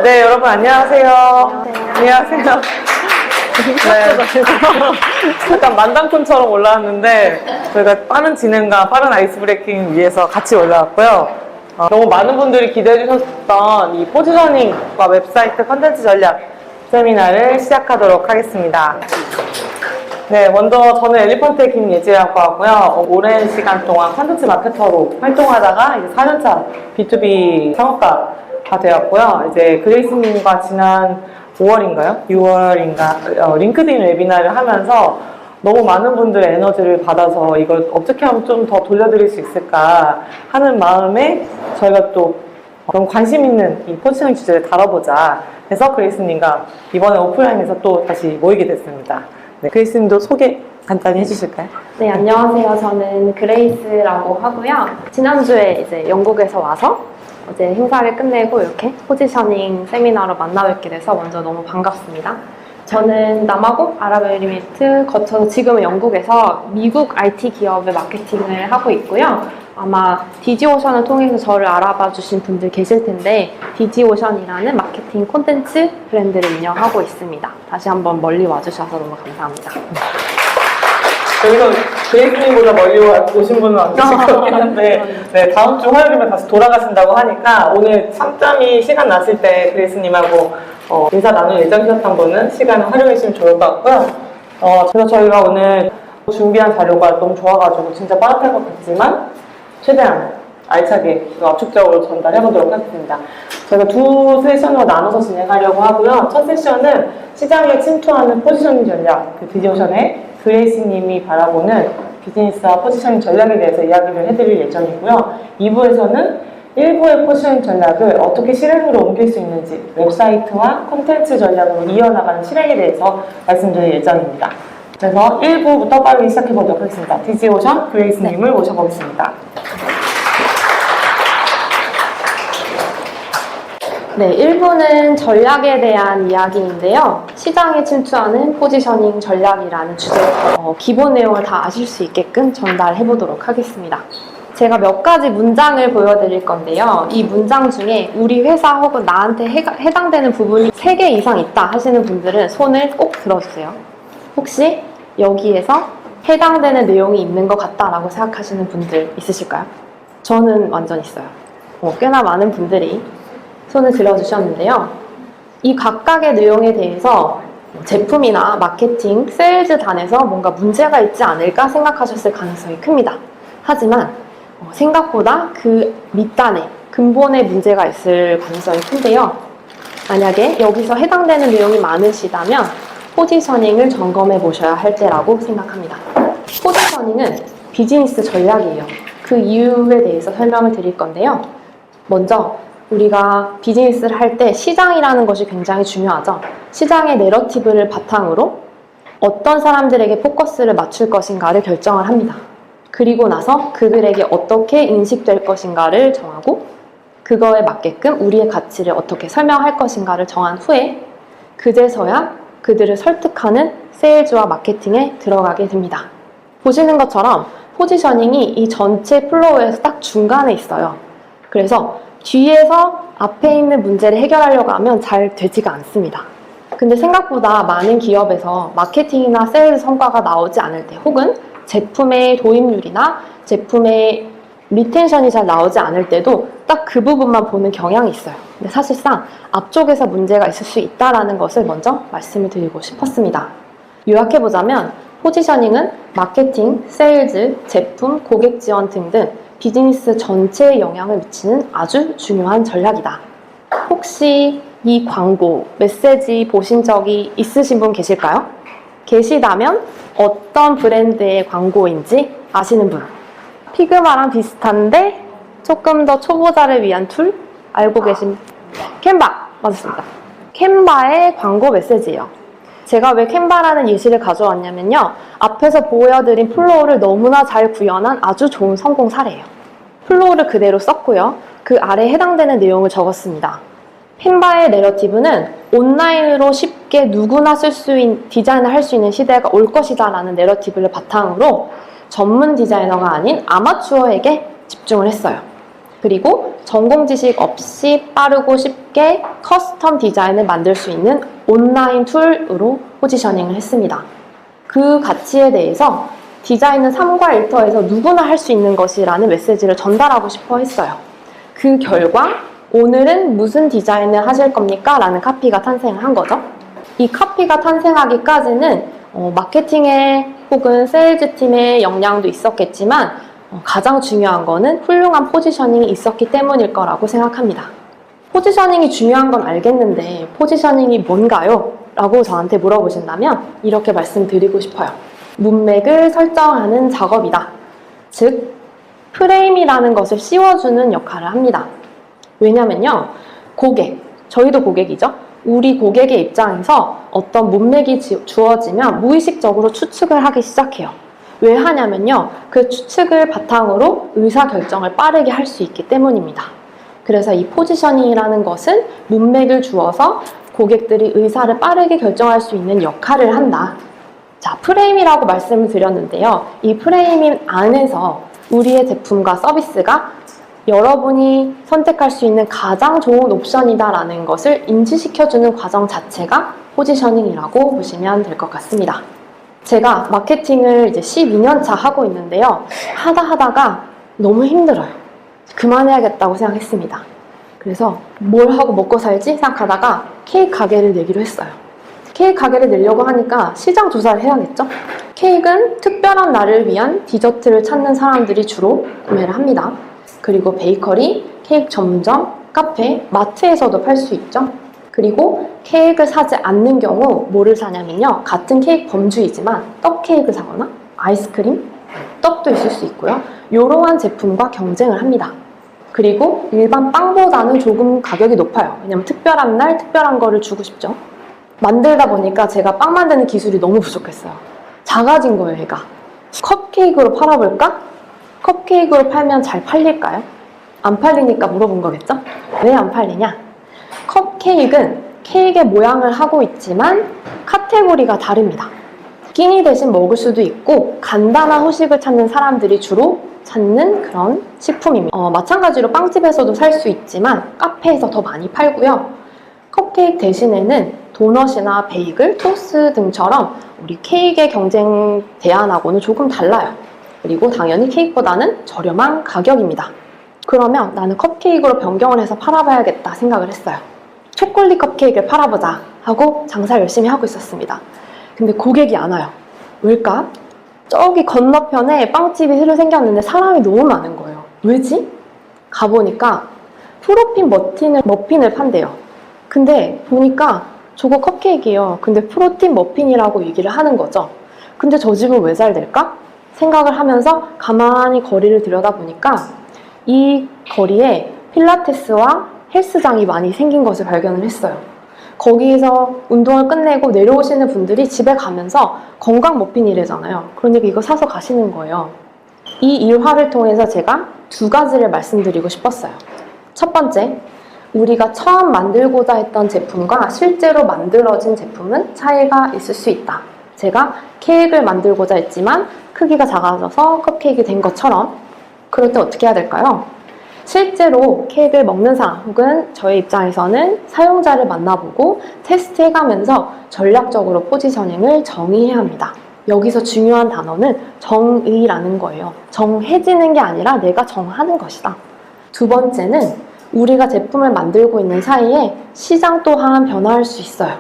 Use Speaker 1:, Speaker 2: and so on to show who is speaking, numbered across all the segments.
Speaker 1: 네, 여러분 안녕하세요. 안녕하세요. 네. 약간 만담꾼처럼 올라왔는데 저희가 빠른 진행과 빠른 아이스 브레이킹 위해서 같이 올라왔고요. 너무 많은 분들이 기대해 주셨던 이 포지셔닝과 웹사이트 컨텐츠 전략 세미나를 시작하도록 하겠습니다. 네, 먼저 저는 엘리펀트의 김예지라고 하고요. 오랜 시간 동안 컨텐츠 마케터로 활동하다가 이제 4년차 B2B 창업가가 되었고요. 이제 그레이스님과 지난 5월인가요? 6월인가? 링크드인 웨비나를 하면서 너무 많은 분들의 에너지를 받아서 이걸 어떻게 하면 좀 더 돌려드릴 수 있을까 하는 마음에 저희가 또 너무 관심 있는 이 포지셔닝 주제를 다뤄보자 해서 그레이스님과 이번에 오프라인에서 또 다시 모이게 됐습니다. 네, 그레이스님도 소개 간단히 해주실까요?
Speaker 2: 네, 안녕하세요. 저는 그레이스라고 하고요. 지난주에 이제 영국에서 와서 어제 행사를 끝내고 이렇게 포지셔닝 세미나로 만나뵙게 돼서 먼저 너무 반갑습니다. 저는 남아공 아랍에미리트 거쳐서 지금은 영국에서 미국 IT 기업의 마케팅을 하고 있고요. 아마 디지오션을 통해서 저를 알아봐 주신 분들 계실 텐데 디지오션이라는 마케팅 콘텐츠 브랜드를 운영하고 있습니다. 다시 한번 멀리 와주셔서 너무 감사합니다.
Speaker 1: 여기서 그레이스님보다 멀리 오신 분은 안 계실 것 같긴 한데 네, 다음 주 화요일이면 다시 돌아가신다고 하니까 오늘 잠잠이 시간 났을 때 그레이스님하고 인사 나눌 예정이셨던 분은 시간을 활용해주시면 좋을 것 같고요. 그래서 저희가 오늘 준비한 자료가 너무 좋아가지고 진짜 빠듯할 것 같지만 최대한 알차게 압축적으로 전달해보도록 하겠습니다. 저희가 두 세션으로 나눠서 진행하려고 하고요. 첫 세션은 시장에 침투하는 포지셔닝 전략, 디지오션의 그레이스님이 바라보는 비즈니스와 포지셔닝 전략에 대해서 이야기를 해드릴 예정이고요. 2부에서는 1부의 포지셔닝 전략을 어떻게 실행으로 옮길 수 있는지 웹사이트와 콘텐츠 전략으로 이어나가는 실행에 대해서 말씀드릴 예정입니다. 그래서 1부부터 빠르게 시작해보도록 하겠습니다. 디지오션 그레이스님을 모셔보겠습니다.
Speaker 2: 네, 1부는 전략에 대한 이야기인데요. 시장에 침투하는 포지셔닝 전략이라는 주제로 기본 내용을 다 아실 수 있게끔 전달해 보도록 하겠습니다. 제가 몇 가지 문장을 보여드릴 건데요. 이 문장 중에 우리 회사 혹은 나한테 해당되는 부분이 3개 이상 있다 하시는 분들은 손을 꼭 들어주세요. 혹시 여기에서 해당되는 내용이 있는 것 같다라고 생각하시는 분들 있으실까요? 저는 완전 있어요. 꽤나 많은 분들이 손을 들어주셨는데요. 이 각각의 내용에 대해서 제품이나 마케팅, 세일즈 단에서 뭔가 문제가 있지 않을까 생각하셨을 가능성이 큽니다. 하지만 생각보다 그 밑단에 근본에 문제가 있을 가능성이 큰데요. 만약에 여기서 해당되는 내용이 많으시다면 포지셔닝을 점검해 보셔야 할 때라고 생각합니다. 포지셔닝은 비즈니스 전략이에요. 그 이유에 대해서 설명을 드릴 건데요. 먼저 우리가 비즈니스를 할 때 시장이라는 것이 굉장히 중요하죠. 시장의 내러티브를 바탕으로 어떤 사람들에게 포커스를 맞출 것인가를 결정을 합니다. 그리고 나서 그들에게 어떻게 인식될 것인가를 정하고 그거에 맞게끔 우리의 가치를 어떻게 설명할 것인가를 정한 후에 그제서야 그들을 설득하는 세일즈와 마케팅에 들어가게 됩니다. 보시는 것처럼 포지셔닝이 이 전체 플로우에서 딱 중간에 있어요. 그래서 뒤에서 앞에 있는 문제를 해결하려고 하면 잘 되지가 않습니다. 근데 생각보다 많은 기업에서 마케팅이나 세일즈 성과가 나오지 않을 때 혹은 제품의 도입률이나 제품의 리텐션이 잘 나오지 않을 때도 딱 그 부분만 보는 경향이 있어요. 근데 사실상 앞쪽에서 문제가 있을 수 있다는 것을 먼저 말씀을 드리고 싶었습니다. 요약해보자면 포지셔닝은 마케팅, 세일즈, 제품, 고객 지원 등등 비즈니스 전체에 영향을 미치는 아주 중요한 전략이다. 혹시 이 광고, 메시지 보신 적이 있으신 분 계실까요? 계시다면 어떤 브랜드의 광고인지 아시는 분? 피그마랑 비슷한데 조금 더 초보자를 위한 툴? 알고 계신? 캔바! 맞습니다. 캔바의 광고 메시지예요. 제가 왜 캔바라는 예시를 가져왔냐면요. 앞에서 보여드린 플로우를 너무나 잘 구현한 아주 좋은 성공 사례예요. 플로우를 그대로 썼고요. 그 아래에 해당되는 내용을 적었습니다. 캔바의 내러티브는 온라인으로 쉽게 누구나 디자인을 할 수 있는 시대가 올 것이다 라는 내러티브를 바탕으로 전문 디자이너가 아닌 아마추어에게 집중을 했어요. 그리고 전공 지식 없이 빠르고 쉽게 커스텀 디자인을 만들 수 있는 온라인 툴으로 포지셔닝을 했습니다. 그 가치에 대해서 디자인은 삶과 일터에서 누구나 할 수 있는 것이라는 메시지를 전달하고 싶어 했어요. 그 결과 오늘은 무슨 디자인을 하실 겁니까? 라는 카피가 탄생한 거죠. 이 카피가 탄생하기까지는 마케팅의 혹은 세일즈 팀의 역량도 있었겠지만 가장 중요한 거는 훌륭한 포지셔닝이 있었기 때문일 거라고 생각합니다. 포지셔닝이 중요한 건 알겠는데 포지셔닝이 뭔가요? 라고 저한테 물어보신다면 이렇게 말씀드리고 싶어요. 문맥을 설정하는 작업이다. 즉, 프레임이라는 것을 씌워주는 역할을 합니다. 왜냐면요, 저희도 고객이죠. 우리 고객의 입장에서 어떤 문맥이 주어지면 무의식적으로 추측을 하기 시작해요. 왜 하냐면요, 그 추측을 바탕으로 의사결정을 빠르게 할 수 있기 때문입니다. 그래서 이 포지셔닝이라는 것은 문맥을 주어서 고객들이 의사를 빠르게 결정할 수 있는 역할을 한다. 자, 프레임이라고 말씀을 드렸는데요. 이 프레임 안에서 우리의 제품과 서비스가 여러분이 선택할 수 있는 가장 좋은 옵션이다라는 것을 인지시켜주는 과정 자체가 포지셔닝이라고 보시면 될 것 같습니다. 제가 마케팅을 이제 12년 차 하고 있는데요. 하다가 너무 힘들어요. 그만해야겠다고 생각했습니다. 그래서 뭘 하고 먹고 살지 생각하다가 케이크 가게를 내기로 했어요. 케이크 가게를 내려고 하니까 시장 조사를 해야겠죠? 케이크는 특별한 날을 위한 디저트를 찾는 사람들이 주로 구매를 합니다. 그리고 베이커리, 케이크 전문점, 카페, 마트에서도 팔 수 있죠. 그리고 케이크를 사지 않는 경우 뭐를 사냐면요, 같은 케이크 범주이지만 떡 케이크를 사거나 아이스크림, 떡도 있을 수 있고요. 이러한 제품과 경쟁을 합니다. 그리고 일반 빵보다는 조금 가격이 높아요. 왜냐면 특별한 날 특별한 거를 주고 싶죠. 만들다 보니까 제가 빵 만드는 기술이 너무 부족했어요. 작아진 거예요, 얘가. 컵케이크로 팔아볼까? 컵케이크로 팔면 잘 팔릴까요? 안 팔리니까 물어본 거겠죠? 왜 안 팔리냐? 컵케이크는 케이크의 모양을 하고 있지만 카테고리가 다릅니다. 끼니 대신 먹을 수도 있고 간단한 후식을 찾는 사람들이 주로 찾는 그런 식품입니다. 마찬가지로 빵집에서도 살 수 있지만 카페에서 더 많이 팔고요. 컵케이크 대신에는 도넛이나 베이글, 토스트 등처럼 우리 케이크의 경쟁 대안하고는 조금 달라요. 그리고 당연히 케이크보다는 저렴한 가격입니다. 그러면 나는 컵케이크로 변경을 해서 팔아봐야겠다 생각을 했어요. 초콜릿 컵케이크를 팔아보자 하고 장사를 열심히 하고 있었습니다. 근데 고객이 안 와요. 왜일까? 저기 건너편에 빵집이 새로 생겼는데 사람이 너무 많은 거예요. 왜지? 가보니까 프로틴 머핀을 판대요. 근데 보니까 저거 컵케이크예요. 근데 프로틴 머핀이라고 얘기를 하는 거죠. 근데 저 집은 왜 잘 될까? 생각을 하면서 가만히 거리를 들여다보니까 이 거리에 필라테스와 헬스장이 많이 생긴 것을 발견을 했어요. 거기에서 운동을 끝내고 내려오시는 분들이 집에 가면서 건강 머핀이래잖아요. 그러니까 이거 사서 가시는 거예요. 이 일화를 통해서 제가 두 가지를 말씀드리고 싶었어요. 첫 번째, 우리가 처음 만들고자 했던 제품과 실제로 만들어진 제품은 차이가 있을 수 있다. 제가 케이크를 만들고자 했지만 크기가 작아져서 컵케이크 된 것처럼, 그럴 때 어떻게 해야 될까요? 실제로 케이크를 먹는 사람 혹은 저의 입장에서는 사용자를 만나보고 테스트해가면서 전략적으로 포지셔닝을 정의해야 합니다. 여기서 중요한 단어는 정의라는 거예요. 정해지는 게 아니라 내가 정하는 것이다. 두 번째는 우리가 제품을 만들고 있는 사이에 시장 또한 변화할 수 있어요.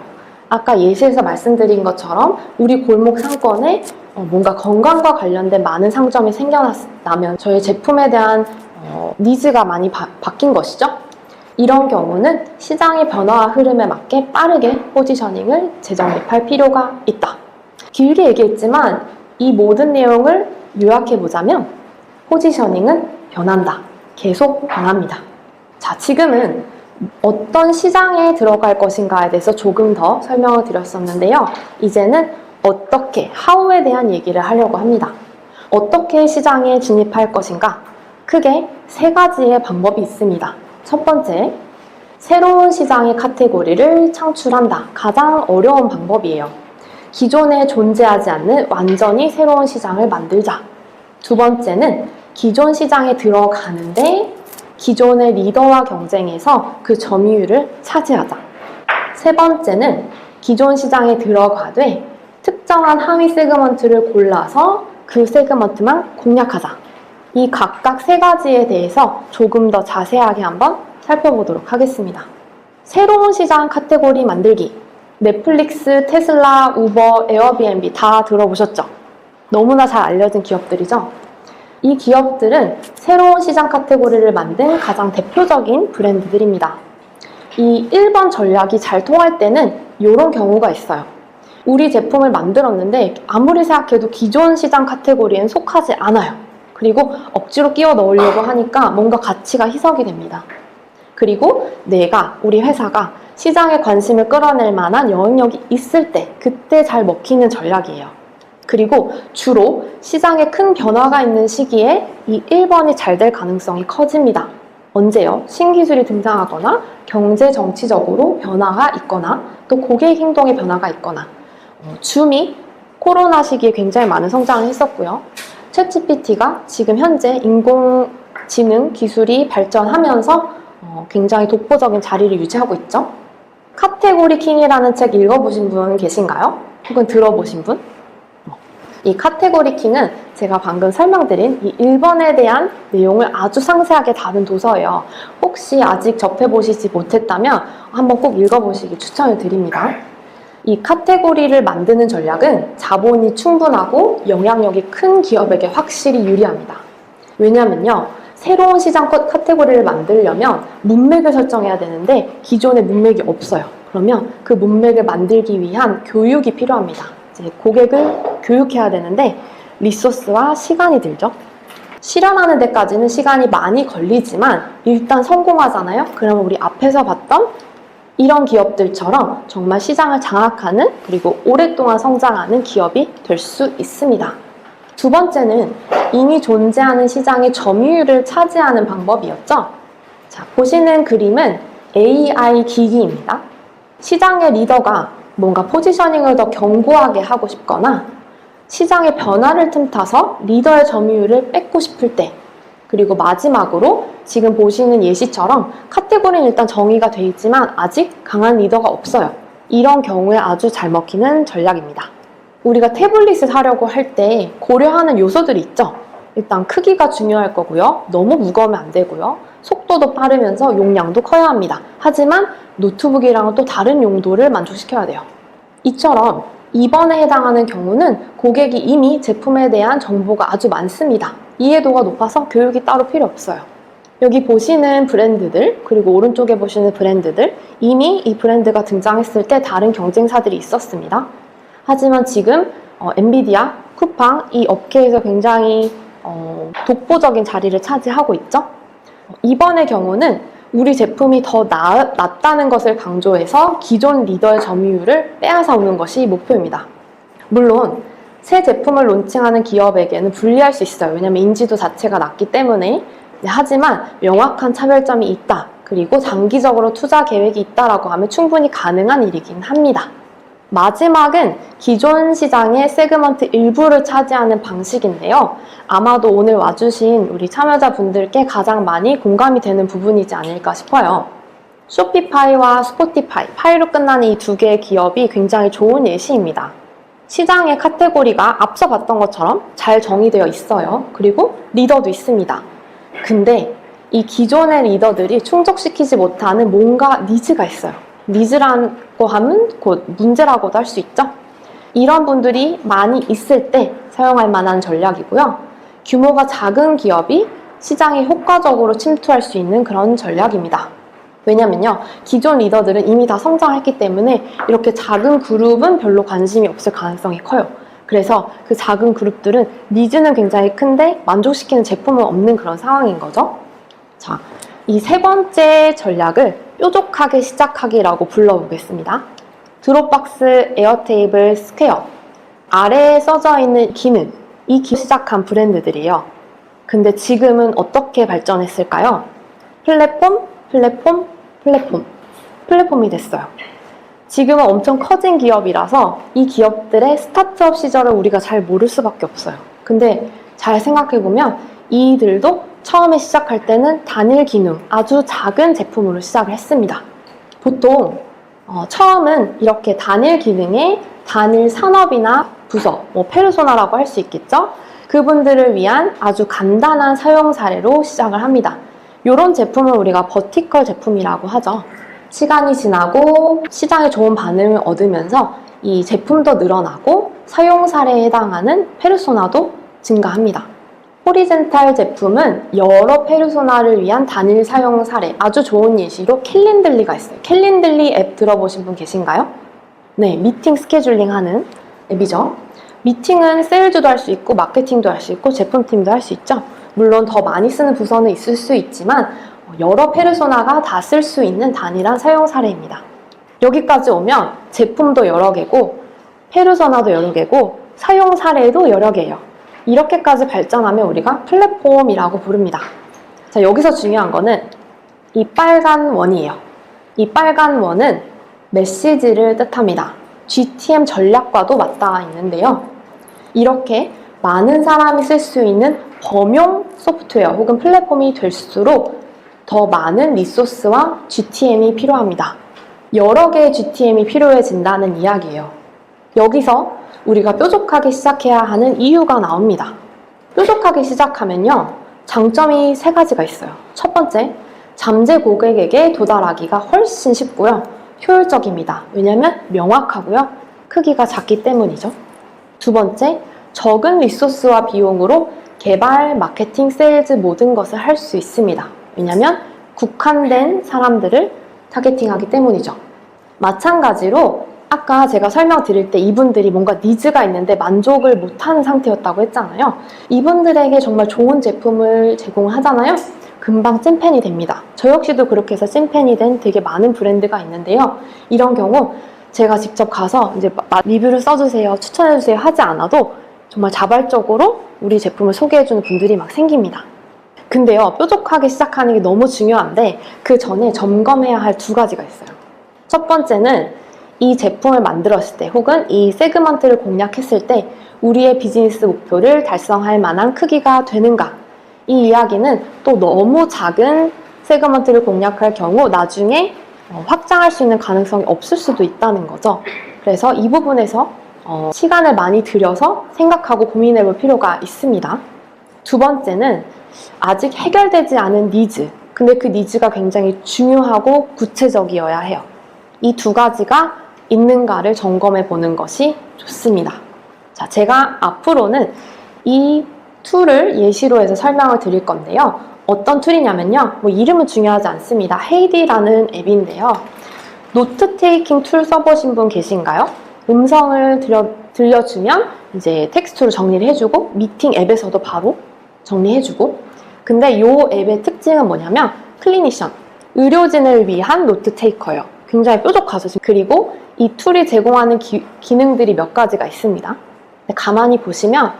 Speaker 2: 아까 예시에서 말씀드린 것처럼 우리 골목 상권에 뭔가 건강과 관련된 많은 상점이 생겨나면 저희 제품에 대한 니즈가 많이 바뀐 것이죠. 이런 경우는 시장의 변화와 흐름에 맞게 빠르게 포지셔닝을 재정립할 필요가 있다. 길게 얘기했지만 이 모든 내용을 요약해보자면 포지셔닝은 변한다. 계속 변합니다. 자, 지금은 어떤 시장에 들어갈 것인가에 대해서 조금 더 설명을 드렸었는데요. 이제는 어떻게, how에 대한 얘기를 하려고 합니다. 어떻게 시장에 진입할 것인가? 크게 세 가지의 방법이 있습니다. 첫 번째, 새로운 시장의 카테고리를 창출한다. 가장 어려운 방법이에요. 기존에 존재하지 않는 완전히 새로운 시장을 만들자. 두 번째는 기존 시장에 들어가는데 기존의 리더와 경쟁해서 그 점유율을 차지하자. 세 번째는 기존 시장에 들어가되 특정한 하위 세그먼트를 골라서 그 세그먼트만 공략하자. 이 각각 세 가지에 대해서 조금 더 자세하게 한번 살펴보도록 하겠습니다. 새로운 시장 카테고리 만들기. 넷플릭스, 테슬라, 우버, 에어비앤비 다 들어보셨죠? 너무나 잘 알려진 기업들이죠? 이 기업들은 새로운 시장 카테고리를 만든 가장 대표적인 브랜드들입니다. 이 1번 전략이 잘 통할 때는 이런 경우가 있어요. 우리 제품을 만들었는데 아무리 생각해도 기존 시장 카테고리엔 속하지 않아요. 그리고 억지로 끼워 넣으려고 하니까 뭔가 가치가 희석이 됩니다. 그리고 우리 회사가 시장에 관심을 끌어낼 만한 영향력이 있을 때 그때 잘 먹히는 전략이에요. 그리고 주로 시장에 큰 변화가 있는 시기에 이 1번이 잘 될 가능성이 커집니다. 언제요? 신기술이 등장하거나 경제 정치적으로 변화가 있거나 또 고객 행동의 변화가 있거나 줌이 코로나 시기에 굉장히 많은 성장을 했었고요. 챗GPT가 지금 현재 인공지능 기술이 발전하면서 굉장히 독보적인 자리를 유지하고 있죠. 카테고리 킹이라는 책 읽어보신 분 계신가요? 혹은 들어보신 분? 이 카테고리 킹은 제가 방금 설명드린 이 1번에 대한 내용을 아주 상세하게 다룬 도서예요. 혹시 아직 접해보시지 못했다면 한번 꼭 읽어보시기 추천을 드립니다. 이 카테고리를 만드는 전략은 자본이 충분하고 영향력이 큰 기업에게 확실히 유리합니다. 왜냐면요, 새로운 시장 카테고리를 만들려면 문맥을 설정해야 되는데 기존에 문맥이 없어요. 그러면 그 문맥을 만들기 위한 교육이 필요합니다. 이제 고객을 교육해야 되는데 리소스와 시간이 들죠. 실현하는 데까지는 시간이 많이 걸리지만 일단 성공하잖아요. 그러면 우리 앞에서 봤던 이런 기업들처럼 정말 시장을 장악하는 그리고 오랫동안 성장하는 기업이 될 수 있습니다. 두 번째는 이미 존재하는 시장의 점유율을 차지하는 방법이었죠. 자, 보시는 그림은 AI 기기입니다. 시장의 리더가 뭔가 포지셔닝을 더 견고하게 하고 싶거나 시장의 변화를 틈타서 리더의 점유율을 뺏고 싶을 때, 그리고 마지막으로 지금 보시는 예시처럼 카테고리는 일단 정의가 돼 있지만 아직 강한 리더가 없어요. 이런 경우에 아주 잘 먹히는 전략입니다. 우리가 태블릿을 사려고 할 때 고려하는 요소들이 있죠. 일단 크기가 중요할 거고요. 너무 무거우면 안 되고요. 속도도 빠르면서 용량도 커야 합니다. 하지만 노트북이랑은 또 다른 용도를 만족시켜야 돼요. 이처럼 2번에 해당하는 경우는 고객이 이미 제품에 대한 정보가 아주 많습니다. 이해도가 높아서 교육이 따로 필요 없어요. 여기 보시는 브랜드들, 그리고 오른쪽에 보시는 브랜드들, 이미 이 브랜드가 등장했을 때 다른 경쟁사들이 있었습니다. 하지만 지금 엔비디아, 쿠팡 이 업계에서 굉장히 독보적인 자리를 차지하고 있죠. 이번의 경우는 우리 제품이 더 낫다는 것을 강조해서 기존 리더의 점유율을 빼앗아 오는 것이 목표입니다. 물론 새 제품을 론칭하는 기업에게는 불리할 수 있어요. 왜냐하면 인지도 자체가 낮기 때문에. 하지만 명확한 차별점이 있다. 그리고 장기적으로 투자 계획이 있다라고 하면 충분히 가능한 일이긴 합니다. 마지막은 기존 시장의 세그먼트 일부를 차지하는 방식인데요. 아마도 오늘 와주신 우리 참여자분들께 가장 많이 공감이 되는 부분이지 않을까 싶어요. 쇼피파이와 스포티파이, 파이로 끝나는 이 두 개의 기업이 굉장히 좋은 예시입니다. 시장의 카테고리가 앞서 봤던 것처럼 잘 정의되어 있어요. 그리고 리더도 있습니다. 근데 이 기존의 리더들이 충족시키지 못하는 뭔가 니즈가 있어요. 니즈라고 하면 곧 문제라고도 할 수 있죠. 이런 분들이 많이 있을 때 사용할 만한 전략이고요. 규모가 작은 기업이 시장에 효과적으로 침투할 수 있는 그런 전략입니다. 왜냐면요, 기존 리더들은 이미 다 성장했기 때문에 이렇게 작은 그룹은 별로 관심이 없을 가능성이 커요. 그래서 그 작은 그룹들은 니즈는 굉장히 큰데 만족시키는 제품은 없는 그런 상황인 거죠. 자, 이 세 번째 전략을 뾰족하게 시작하기라고 불러보겠습니다. 드롭박스, 에어테이블, 스퀘어. 아래에 써져 있는 기능, 이 기능 시작한 브랜드들이에요. 근데 지금은 어떻게 발전했을까요? 플랫폼이 됐어요. 지금은 엄청 커진 기업이라서 이 기업들의 스타트업 시절을 우리가 잘 모를 수밖에 없어요. 근데 잘 생각해보면 이들도 처음에 시작할 때는 단일 기능, 아주 작은 제품으로 시작을 했습니다. 보통 처음은 이렇게 단일 기능의 단일 산업이나 부서, 페르소나라고 할 수 있겠죠? 그분들을 위한 아주 간단한 사용 사례로 시작을 합니다. 이런 제품을 우리가 버티컬 제품이라고 하죠. 시간이 지나고 시장에 좋은 반응을 얻으면서 이 제품도 늘어나고 사용 사례에 해당하는 페르소나도 증가합니다. 호리젠탈 제품은 여러 페르소나를 위한 단일 사용 사례, 아주 좋은 예시로 캘린들리가 있어요. 캘린들리 앱 들어보신 분 계신가요? 네, 미팅 스케줄링 하는 앱이죠. 미팅은 세일즈도 할 수 있고 마케팅도 할 수 있고 제품팀도 할 수 있죠. 물론 더 많이 쓰는 부서는 있을 수 있지만 여러 페르소나가 다 쓸 수 있는 단일한 사용 사례입니다. 여기까지 오면 제품도 여러 개고 페르소나도 여러 개고 사용 사례도 여러 개예요. 이렇게까지 발전하면 우리가 플랫폼이라고 부릅니다. 자, 여기서 중요한 거는 이 빨간 원이에요. 이 빨간 원은 메시지를 뜻합니다. GTM 전략과도 맞닿아 있는데요. 이렇게 많은 사람이 쓸 수 있는 범용 소프트웨어 혹은 플랫폼이 될수록 더 많은 리소스와 GTM이 필요합니다. 여러 개의 GTM이 필요해진다는 이야기예요. 여기서 우리가 뾰족하게 시작해야 하는 이유가 나옵니다. 뾰족하게 시작하면요, 장점이 3가지가 있어요. 첫 번째, 잠재 고객에게 도달하기가 훨씬 쉽고요. 효율적입니다. 왜냐하면 명확하고요. 크기가 작기 때문이죠. 두 번째, 적은 리소스와 비용으로 개발, 마케팅, 세일즈 모든 것을 할 수 있습니다. 왜냐하면 국한된 사람들을 타겟팅하기 때문이죠. 마찬가지로 아까 제가 설명드릴 때 이분들이 뭔가 니즈가 있는데 만족을 못하는 상태였다고 했잖아요. 이분들에게 정말 좋은 제품을 제공하잖아요. 금방 찐팬이 됩니다. 저 역시도 그렇게 해서 찐팬이 된 되게 많은 브랜드가 있는데요. 이런 경우 제가 직접 가서 이제 리뷰를 써주세요, 추천해주세요 하지 않아도 정말 자발적으로 우리 제품을 소개해주는 분들이 막 생깁니다. 근데요, 뾰족하게 시작하는 게 너무 중요한데 그 전에 점검해야 할 2가지가 있어요. 첫 번째는 이 제품을 만들었을 때 혹은 이 세그먼트를 공략했을 때 우리의 비즈니스 목표를 달성할 만한 크기가 되는가? 이 이야기는 또 너무 작은 세그먼트를 공략할 경우 나중에 확장할 수 있는 가능성이 없을 수도 있다는 거죠. 그래서 이 부분에서 시간을 많이 들여서 생각하고 고민해 볼 필요가 있습니다. 두 번째는 아직 해결되지 않은 니즈, 근데 그 니즈가 굉장히 중요하고 구체적이어야 해요. 이 2가지가 있는가를 점검해 보는 것이 좋습니다. 자, 제가 앞으로는 이 툴을 예시로 해서 설명을 드릴 건데요. 어떤 툴이냐면요. 이름은 중요하지 않습니다. 헤이디라는 앱인데요. 노트 테이킹 툴 써보신 분 계신가요? 음성을 들려주면 이제 텍스트로 정리를 해주고 미팅 앱에서도 바로 정리해주고, 근데 이 앱의 특징은 뭐냐면 클리니션, 의료진을 위한 노트 테이커예요. 굉장히 뾰족하죠. 그리고 이 툴이 제공하는 기능들이 몇 가지가 있습니다. 가만히 보시면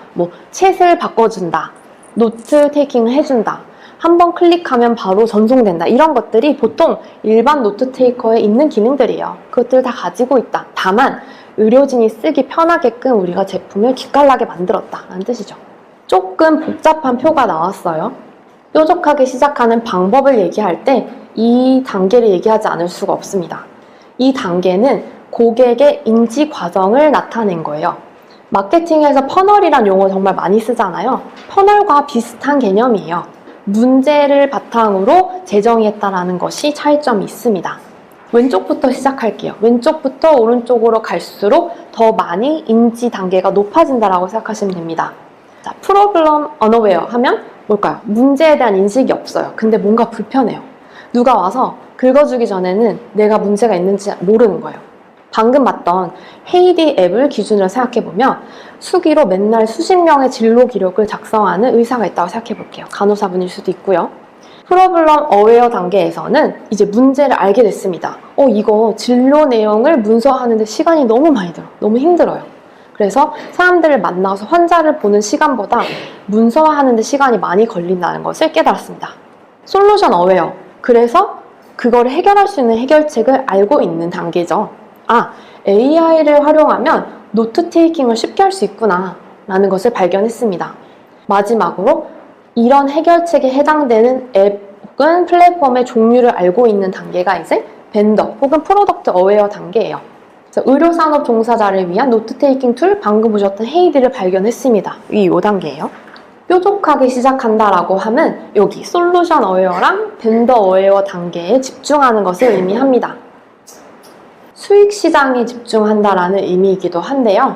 Speaker 2: 챗을 바꿔준다, 노트 테이킹을 해준다, 한번 클릭하면 바로 전송된다, 이런 것들이 보통 일반 노트 테이커에 있는 기능들이에요. 그것들 다 가지고 있다. 다만 의료진이 쓰기 편하게끔 우리가 제품을 기깔나게 만들었다는 뜻이죠. 조금 복잡한 표가 나왔어요. 뾰족하게 시작하는 방법을 얘기할 때 이 단계를 얘기하지 않을 수가 없습니다. 이 단계는 고객의 인지 과정을 나타낸 거예요. 마케팅에서 퍼널이란 용어 정말 많이 쓰잖아요. 퍼널과 비슷한 개념이에요. 문제를 바탕으로 재정의했다라는 것이 차이점이 있습니다. 왼쪽부터 시작할게요. 왼쪽부터 오른쪽으로 갈수록 더 많이 인지 단계가 높아진다라고 생각하시면 됩니다. 자, 프로블럼 어너웨어 하면 뭘까요? 문제에 대한 인식이 없어요. 근데 뭔가 불편해요. 누가 와서 긁어주기 전에는 내가 문제가 있는지 모르는 거예요. 방금 봤던 헤이디 앱을 기준으로 생각해보면 수기로 맨날 수십 명의 진로 기록을 작성하는 의사가 있다고 생각해볼게요. 간호사분일 수도 있고요. 프로블럼 어웨어 단계에서는 이제 문제를 알게 됐습니다. 이거 진로 내용을 문서화하는데 시간이 너무 많이 들어. 너무 힘들어요. 그래서 사람들을 만나서 환자를 보는 시간보다 문서화하는데 시간이 많이 걸린다는 것을 깨달았습니다. 솔루션 어웨어. 그래서 그걸 해결할 수 있는 해결책을 알고 있는 단계죠. AI를 활용하면 노트 테이킹을 쉽게 할 수 있구나 라는 것을 발견했습니다. 마지막으로 이런 해결책에 해당되는 앱 혹은 플랫폼의 종류를 알고 있는 단계가 이제 벤더 혹은 프로덕트 어웨어 단계예요. 그래서 의료산업 종사자를 위한 노트테이킹 툴, 방금 보셨던 헤이드를 발견했습니다. 이 5단계예요. 뾰족하게 시작한다라고 하면 여기 솔루션 어웨어랑 벤더 어웨어 단계에 집중하는 것을 의미합니다. 수익 시장에 집중한다라는 의미이기도 한데요.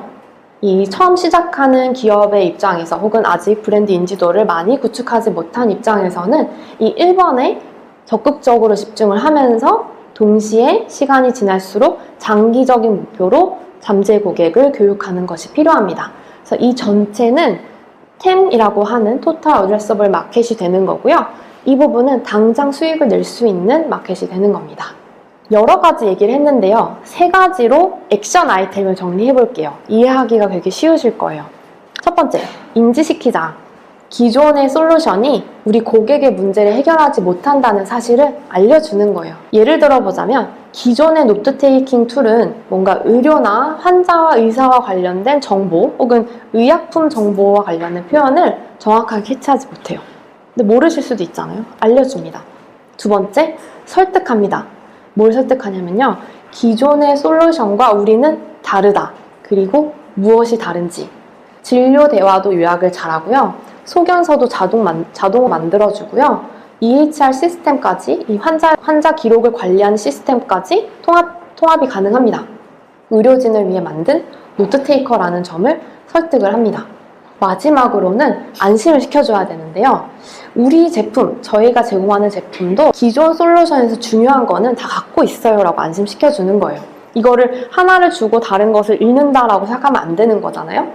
Speaker 2: 이 처음 시작하는 기업의 입장에서 혹은 아직 브랜드 인지도를 많이 구축하지 못한 입장에서는 이 1번에 적극적으로 집중을 하면서 동시에 시간이 지날수록 장기적인 목표로 잠재 고객을 교육하는 것이 필요합니다. 그래서 이 전체는 TAM이라고 하는 Total Addressable Market이 되는 거고요. 이 부분은 당장 수익을 낼 수 있는 마켓이 되는 겁니다. 여러 가지 얘기를 했는데요. 3가지로 액션 아이템을 정리해 볼게요. 이해하기가 되게 쉬우실 거예요. 첫 번째, 인지시키자. 기존의 솔루션이 우리 고객의 문제를 해결하지 못한다는 사실을 알려주는 거예요. 예를 들어보자면 기존의 노트테이킹 툴은 뭔가 의료나 환자와 의사와 관련된 정보 혹은 의약품 정보와 관련된 표현을 정확하게 캐치하지 못해요. 근데 모르실 수도 있잖아요. 알려줍니다. 두 번째, 설득합니다. 뭘 설득하냐면요. 기존의 솔루션과 우리는 다르다. 그리고 무엇이 다른지. 진료 대화도 요약을 잘하고요. 소견서도 자동으로 만들어주고요. EHR 시스템까지, 이 환자 기록을 관리하는 시스템까지 통합이 가능합니다. 의료진을 위해 만든 노트테이커라는 점을 설득을 합니다. 마지막으로는 안심을 시켜줘야 되는데요. 우리 제품, 저희가 제공하는 제품도 기존 솔루션에서 중요한 거는 다 갖고 있어요 라고 안심시켜주는 거예요. 이거를 하나를 주고 다른 것을 잃는다라고 생각하면 안 되는 거잖아요.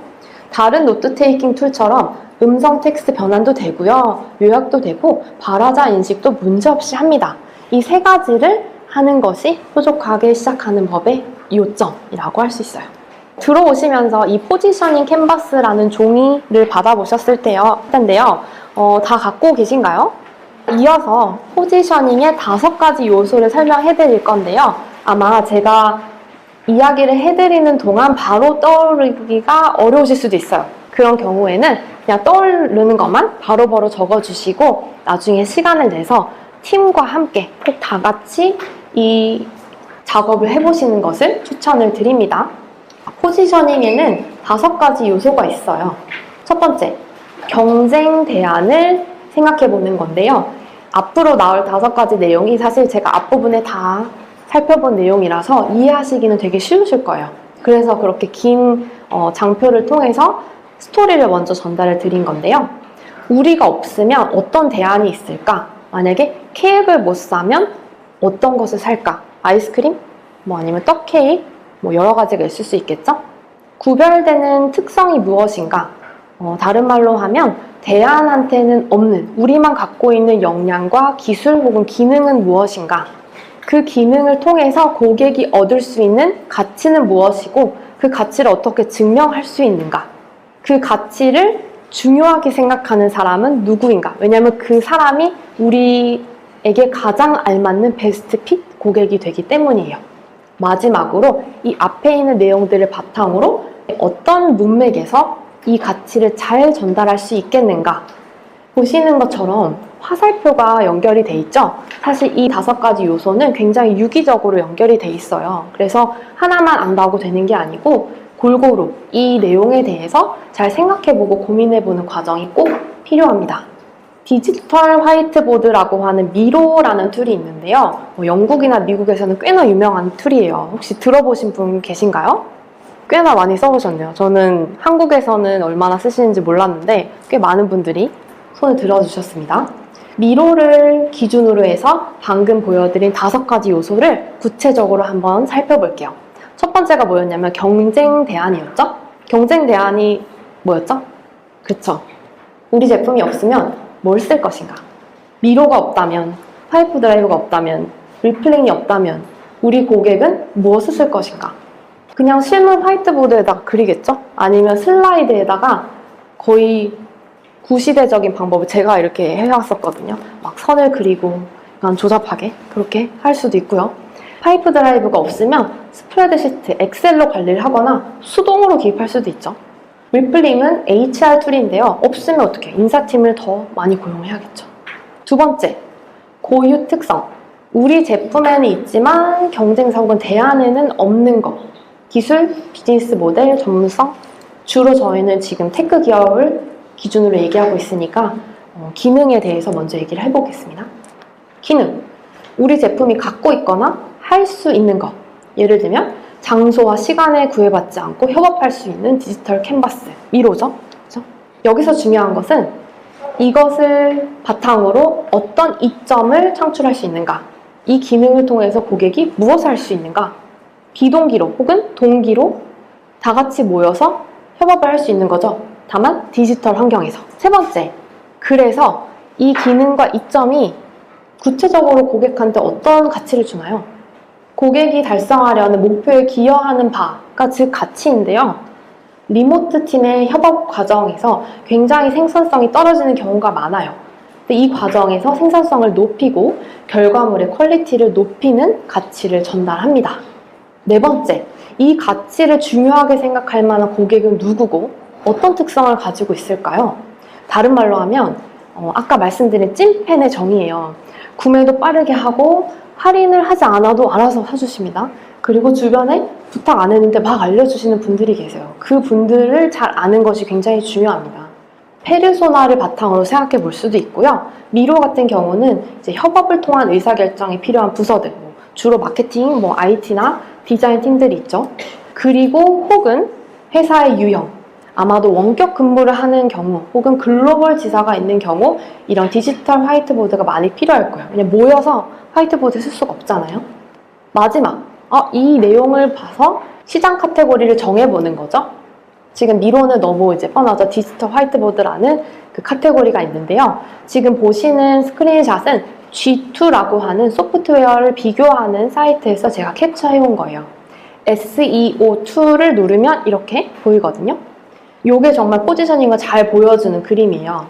Speaker 2: 다른 노트테이킹 툴처럼 음성 텍스트 변환도 되고요. 요약도 되고 발화자 인식도 문제없이 합니다. 이 3가지를 하는 것이 뾰족하게 시작하는 법의 요점이라고 할 수 있어요. 들어오시면서 이 포지셔닝 캔버스라는 종이를 받아보셨을 텐데요. 다 갖고 계신가요? 이어서 포지셔닝의 5가지 요소를 설명해 드릴 건데요. 아마 제가 이야기를 해드리는 동안 바로 떠오르기가 어려우실 수도 있어요. 그런 경우에는 그냥 떠오르는 것만 바로바로 적어주시고 나중에 시간을 내서 팀과 함께 꼭 다 같이 이 작업을 해보시는 것을 추천을 드립니다. 포지셔닝에는 5가지 요소가 있어요. 첫 번째, 경쟁 대안을 생각해 보는 건데요. 앞으로 나올 5가지 내용이 사실 제가 앞부분에 다 살펴본 내용이라서 이해하시기는 되게 쉬우실 거예요. 그래서 그렇게 긴 장표를 통해서 스토리를 먼저 전달을 드린 건데요. 우리가 없으면 어떤 대안이 있을까? 만약에 케이크를 못 사면 어떤 것을 살까? 아이스크림? 아니면 떡 케이크? 여러 가지가 있을 수 있겠죠? 구별되는 특성이 무엇인가? 다른 말로 하면 대안한테는 없는, 우리만 갖고 있는 역량과 기술 혹은 기능은 무엇인가? 그 기능을 통해서 고객이 얻을 수 있는 가치는 무엇이고 그 가치를 어떻게 증명할 수 있는가? 그 가치를 중요하게 생각하는 사람은 누구인가? 왜냐하면 그 사람이 우리에게 가장 알맞는 베스트 핏 고객이 되기 때문이에요. 마지막으로 이 앞에 있는 내용들을 바탕으로 어떤 문맥에서 이 가치를 잘 전달할 수 있겠는가? 보시는 것처럼 화살표가 연결이 돼 있죠? 사실 이 5가지 요소는 굉장히 유기적으로 연결이 돼 있어요. 그래서 하나만 안다고 되는 게 아니고 골고루 이 내용에 대해서 잘 생각해보고 고민해보는 과정이 꼭 필요합니다. 디지털 화이트보드라고 하는 미로라는 툴이 있는데요. 영국이나 미국에서는 꽤나 유명한 툴이에요. 혹시 들어보신 분 계신가요? 꽤나 많이 써보셨네요. 저는 한국에서는 얼마나 쓰시는지 몰랐는데 꽤 많은 분들이 손을 들어주셨습니다. 미로를 기준으로 해서 방금 보여드린 5가지 요소를 구체적으로 한번 살펴볼게요. 첫 번째가 뭐였냐면 경쟁 대안이었죠? 경쟁 대안이 뭐였죠? 그쵸? 우리 제품이 없으면 뭘 쓸 것인가? 미로가 없다면, 파이프 드라이브가 없다면, 리플링이 없다면 우리 고객은 무엇을 쓸 것인가? 그냥 실물 화이트보드에다가 그리겠죠? 아니면 슬라이드에다가 거의 구시대적인 방법을 제가 이렇게 해왔었거든요. 막 선을 그리고 약간 조잡하게 그렇게 할 수도 있고요. 파이프 드라이브가 없으면 스프레드시트, 엑셀로 관리를 하거나 수동으로 기입할 수도 있죠. 리플링은 HR 툴인데요. 없으면 어떻게? 인사팀을 더 많이 고용해야겠죠. 두 번째, 고유 특성. 우리 제품에는 있지만 경쟁사 혹은 대안에는 없는 것. 기술, 비즈니스 모델, 전문성. 주로 저희는 지금 테크 기업을 기준으로 얘기하고 있으니까 기능에 대해서 먼저 얘기를 해보겠습니다. 기능. 우리 제품이 갖고 있거나 할 수 있는 것. 예를 들면 장소와 시간에 구애받지 않고 협업할 수 있는 디지털 캔버스. 미로죠. 그렇죠? 여기서 중요한 것은 이것을 바탕으로 어떤 이점을 창출할 수 있는가. 이 기능을 통해서 고객이 무엇을 할 수 있는가. 비동기로 혹은 동기로 다 같이 모여서 협업을 할 수 있는 거죠. 다만 디지털 환경에서. 세 번째, 그래서 이 기능과 이점이 구체적으로 고객한테 어떤 가치를 주나요? 고객이 달성하려는 목표에 기여하는 바가 즉 가치인데요. 리모트 팀의 협업 과정에서 굉장히 생산성이 떨어지는 경우가 많아요. 근데 이 과정에서 생산성을 높이고 결과물의 퀄리티를 높이는 가치를 전달합니다. 네 번째, 이 가치를 중요하게 생각할 만한 고객은 누구고 어떤 특성을 가지고 있을까요? 다른 말로 하면 아까 말씀드린 찐팬의 정의예요. 구매도 빠르게 하고 할인을 하지 않아도 알아서 사주십니다. 그리고 주변에 부탁 안 했는데 막 알려주시는 분들이 계세요. 그 분들을 잘 아는 것이 굉장히 중요합니다. 페르소나를 바탕으로 생각해 볼 수도 있고요. 미로 같은 경우는 이제 협업을 통한 의사결정이 필요한 부서들, 주로 마케팅, IT나 디자인 팀들이 있죠. 그리고 혹은 회사의 유형, 아마도 원격 근무를 하는 경우 혹은 글로벌 지사가 있는 경우 이런 디지털 화이트보드가 많이 필요할 거예요. 그냥 모여서 화이트보드 쓸 수가 없잖아요. 마지막, 이 내용을 봐서 시장 카테고리를 정해보는 거죠. 지금 미로는 너무 이제 뻔하죠. 디지털 화이트보드라는 그 카테고리가 있는데요. 지금 보시는 스크린샷은 G2라고 하는 소프트웨어를 비교하는 사이트에서 제가 캡처해온 거예요. SEO2를 누르면 이렇게 보이거든요. 이게 정말 포지셔닝을 잘 보여주는 그림이에요.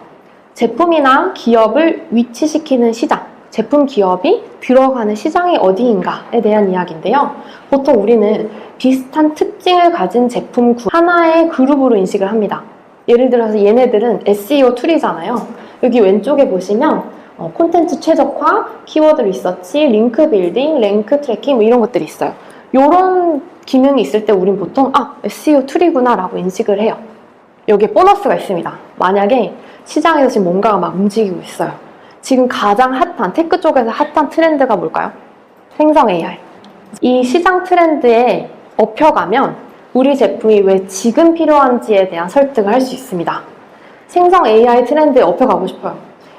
Speaker 2: 제품이나 기업을 위치시키는 시장, 제품 기업이 들어가는 시장이 어디인가에 대한 이야기인데요. 보통 우리는 비슷한 특징을 가진 제품 하나의 그룹으로 인식을 합니다. 예를 들어서 얘네들은 SEO 툴이잖아요. 여기 왼쪽에 보시면 콘텐츠 최적화, 키워드 리서치, 링크 빌딩, 랭크 트래킹 이런 것들이 있어요. 이런 기능이 있을 때 우린 보통 SEO 툴이구나 라고 인식을 해요. 여기에 보너스가 있습니다. 만약에 시장에서 지금 뭔가가 막 움직이고 있어요. 지금 가장 핫한, 테크 쪽에서 핫한 트렌드가 뭘까요? 생성 AI. 이 시장 트렌드에 업혀가면 우리 제품이 왜 지금 필요한지에 대한 설득을 할 수 있습니다. 생성 AI 트렌드에 업혀가고 싶어요.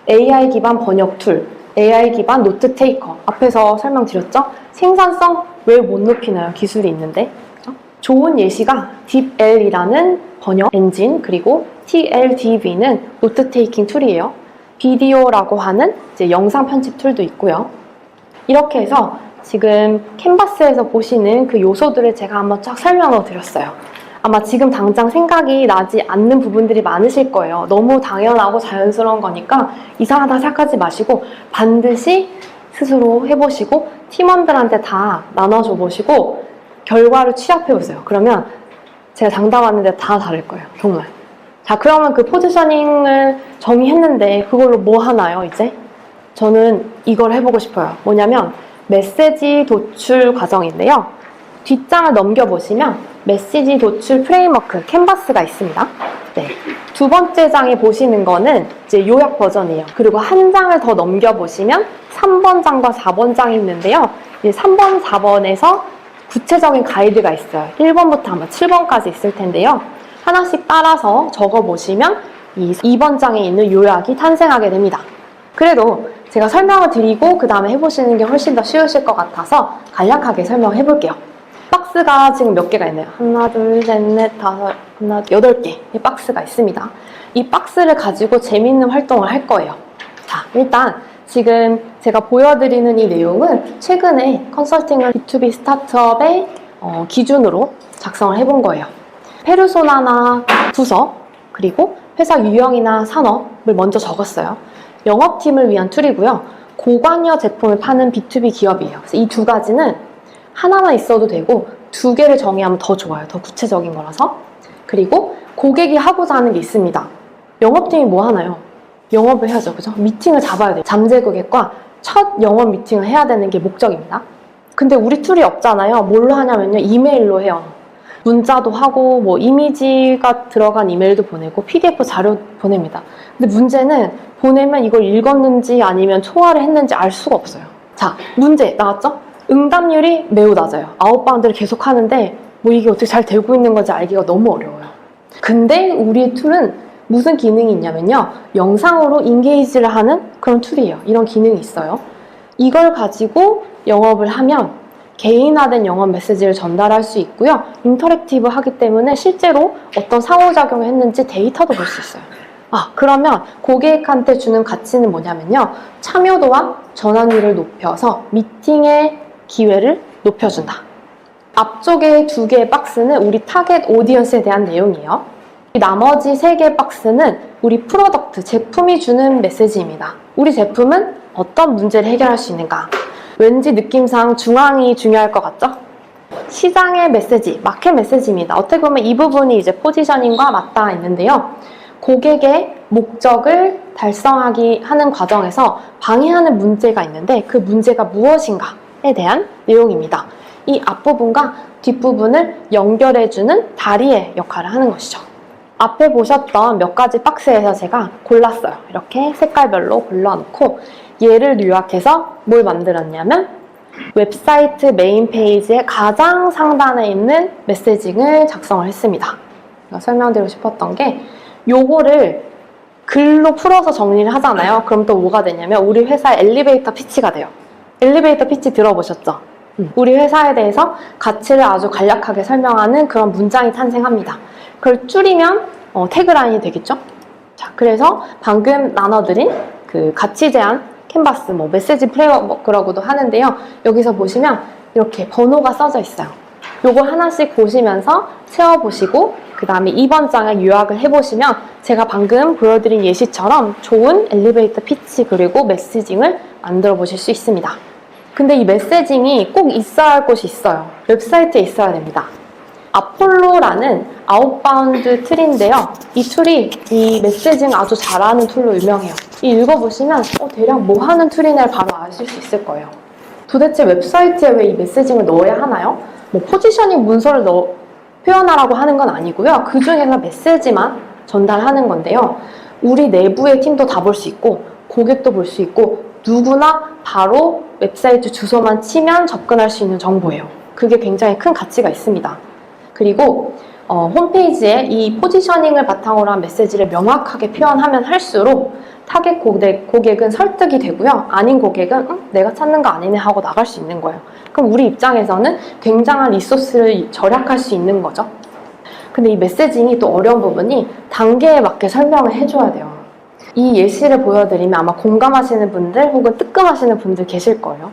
Speaker 2: AI 기반 번역 툴, AI 기반 노트 테이커. 앞에서 설명드렸죠? 생산성 왜 못 높이나요? 기술이 있는데. 좋은 예시가 딥L이라는 번역 엔진, 그리고 TLDV는 노트 테이킹 툴이에요. 비디오라고 하는 이제 영상 편집 툴도 있고요. 이렇게 해서 지금 캔버스에서 보시는 그 요소들을 제가 한번 쫙 설명을 드렸어요. 아마 지금 당장 생각이 나지 않는 부분들이 많으실 거예요. 너무 당연하고 자연스러운 거니까 이상하다 생각하지 마시고 반드시 스스로 해보시고 팀원들한테 다 나눠줘 보시고 결과를 취합해보세요. 그러면 제가 장담하는데 다 다를 거예요. 정말. 자, 그러면 그 포지셔닝을 정의했는데 그걸로 뭐 하나요, 이제? 저는 이걸 해보고 싶어요. 뭐냐면 메시지 도출 과정인데요. 뒷장을 넘겨보시면 메시지 도출 프레임워크, 캔버스가 있습니다. 네. 두 번째 장에 보시는 거는 이제 요약 버전이에요. 그리고 한 장을 더 넘겨보시면 3번 장과 4번 장이 있는데요. 이제 3번, 4번에서 구체적인 가이드가 있어요. 1번부터 아마 7번까지 있을 텐데요. 하나씩 따라서 적어보시면 이 2번 장에 있는 요약이 탄생하게 됩니다. 그래도 제가 설명을 드리고 그 다음에 해보시는 게 훨씬 더 쉬우실 것 같아서 간략하게 설명을 해볼게요. 박스가 지금 몇 개가 있나요? 하나, 둘, 셋, 넷, 다섯, 하나, 8개의 박스가 있습니다. 이 박스를 가지고 재밌는 활동을 할 거예요. 자, 일단 지금 제가 보여드리는 이 내용은 최근에 컨설팅을 B2B 스타트업의 기준으로 작성을 해본 거예요. 페르소나나 부서, 그리고 회사 유형이나 산업을 먼저 적었어요. 영업팀을 위한 툴이고요. 고관여 제품을 파는 B2B 기업이에요. 그래서 이 두 가지는 하나만 있어도 되고 2개를 정의하면 더 좋아요. 더 구체적인 거라서. 그리고 고객이 하고자 하는 게 있습니다. 영업팀이 뭐 하나요? 영업을 해야죠, 그죠? 미팅을 잡아야 돼요. 잠재 고객과 첫 영업 미팅을 해야 되는 게 목적입니다. 근데 우리 툴이 없잖아요. 뭘로 하냐면요, 이메일로 해요. 문자도 하고 뭐 이미지가 들어간 이메일도 보내고 PDF 자료 보냅니다. 근데 문제는 보내면 이걸 읽었는지 아니면 초월을 했는지 알 수가 없어요. 자, 문제 나왔죠? 응답률이 매우 낮아요. 아웃바운드를 계속 하는데 뭐 이게 어떻게 잘 되고 있는 건지 알기가 너무 어려워요. 근데 우리 툴은 무슨 기능이 있냐면요, 영상으로 인게이지를 하는 그런 툴이에요. 이런 기능이 있어요. 이걸 가지고 영업을 하면 개인화된 영업 메시지를 전달할 수 있고요. 인터랙티브 하기 때문에 실제로 어떤 상호작용을 했는지 데이터도 볼 수 있어요. 그러면 고객한테 주는 가치는 뭐냐면요, 참여도와 전환율을 높여서 미팅의 기회를 높여준다. 앞쪽에 2개의 박스는 우리 타겟 오디언스에 대한 내용이에요. 나머지 3개의 박스는 우리 프로덕트, 제품이 주는 메시지입니다. 우리 제품은 어떤 문제를 해결할 수 있는가? 왠지 느낌상 중앙이 중요할 것 같죠? 시장의 메시지, 마켓 메시지입니다. 어떻게 보면 이 부분이 이제 포지셔닝과 맞닿아 있는데요. 고객의 목적을 달성하기 하는 과정에서 방해하는 문제가 있는데 그 문제가 무엇인가에 대한 내용입니다. 이 앞부분과 뒷부분을 연결해주는 다리의 역할을 하는 것이죠. 앞에 보셨던 몇 가지 박스에서 제가 골랐어요. 이렇게 색깔별로 골라놓고 얘를 요약해서 뭘 만들었냐면 웹사이트 메인 페이지의 가장 상단에 있는 메시징을 작성을 했습니다. 제가 설명드리고 싶었던 게 요거를 글로 풀어서 정리를 하잖아요. 그럼 또 뭐가 되냐면 우리 회사의 엘리베이터 피치가 돼요. 엘리베이터 피치 들어보셨죠? 우리 회사에 대해서 가치를 아주 간략하게 설명하는 그런 문장이 탄생합니다. 그걸 줄이면 태그라인이 되겠죠? 자, 그래서 방금 나눠드린 그 가치 제한 캔버스, 메시지 프레임워크라고도 하는데요. 여기서 보시면 이렇게 번호가 써져 있어요. 요거 하나씩 보시면서 세워보시고 그 다음에 2번 장을 요약을 해보시면 제가 방금 보여드린 예시처럼 좋은 엘리베이터 피치 그리고 메시징을 만들어 보실 수 있습니다. 근데 이 메시징이 꼭 있어야 할 곳이 있어요. 웹사이트에 있어야 됩니다. 아폴로라는 아웃바운드 툴인데요. 이 툴이 이 메시징 아주 잘하는 툴로 유명해요. 이 읽어보시면 대략 뭐 하는 툴이냐를 바로 아실 수 있을 거예요. 도대체 웹사이트에 왜 이 메시징을 넣어야 하나요? 포지셔닝 문서를 표현하라고 하는 건 아니고요. 그 중에서 메시지만 전달하는 건데요. 우리 내부의 팀도 다 볼 수 있고 고객도 볼 수 있고 누구나 바로 웹사이트 주소만 치면 접근할 수 있는 정보예요. 그게 굉장히 큰 가치가 있습니다. 그리고 홈페이지에 이 포지셔닝을 바탕으로 한 메시지를 명확하게 표현하면 할수록 타겟 고객은 설득이 되고요. 아닌 고객은 내가 찾는 거 아니네 하고 나갈 수 있는 거예요. 그럼 우리 입장에서는 굉장한 리소스를 절약할 수 있는 거죠. 근데 이 메시징이 또 어려운 부분이 단계에 맞게 설명을 해줘야 돼요. 이 예시를 보여드리면 아마 공감하시는 분들 혹은 뜨끔하시는 분들 계실 거예요.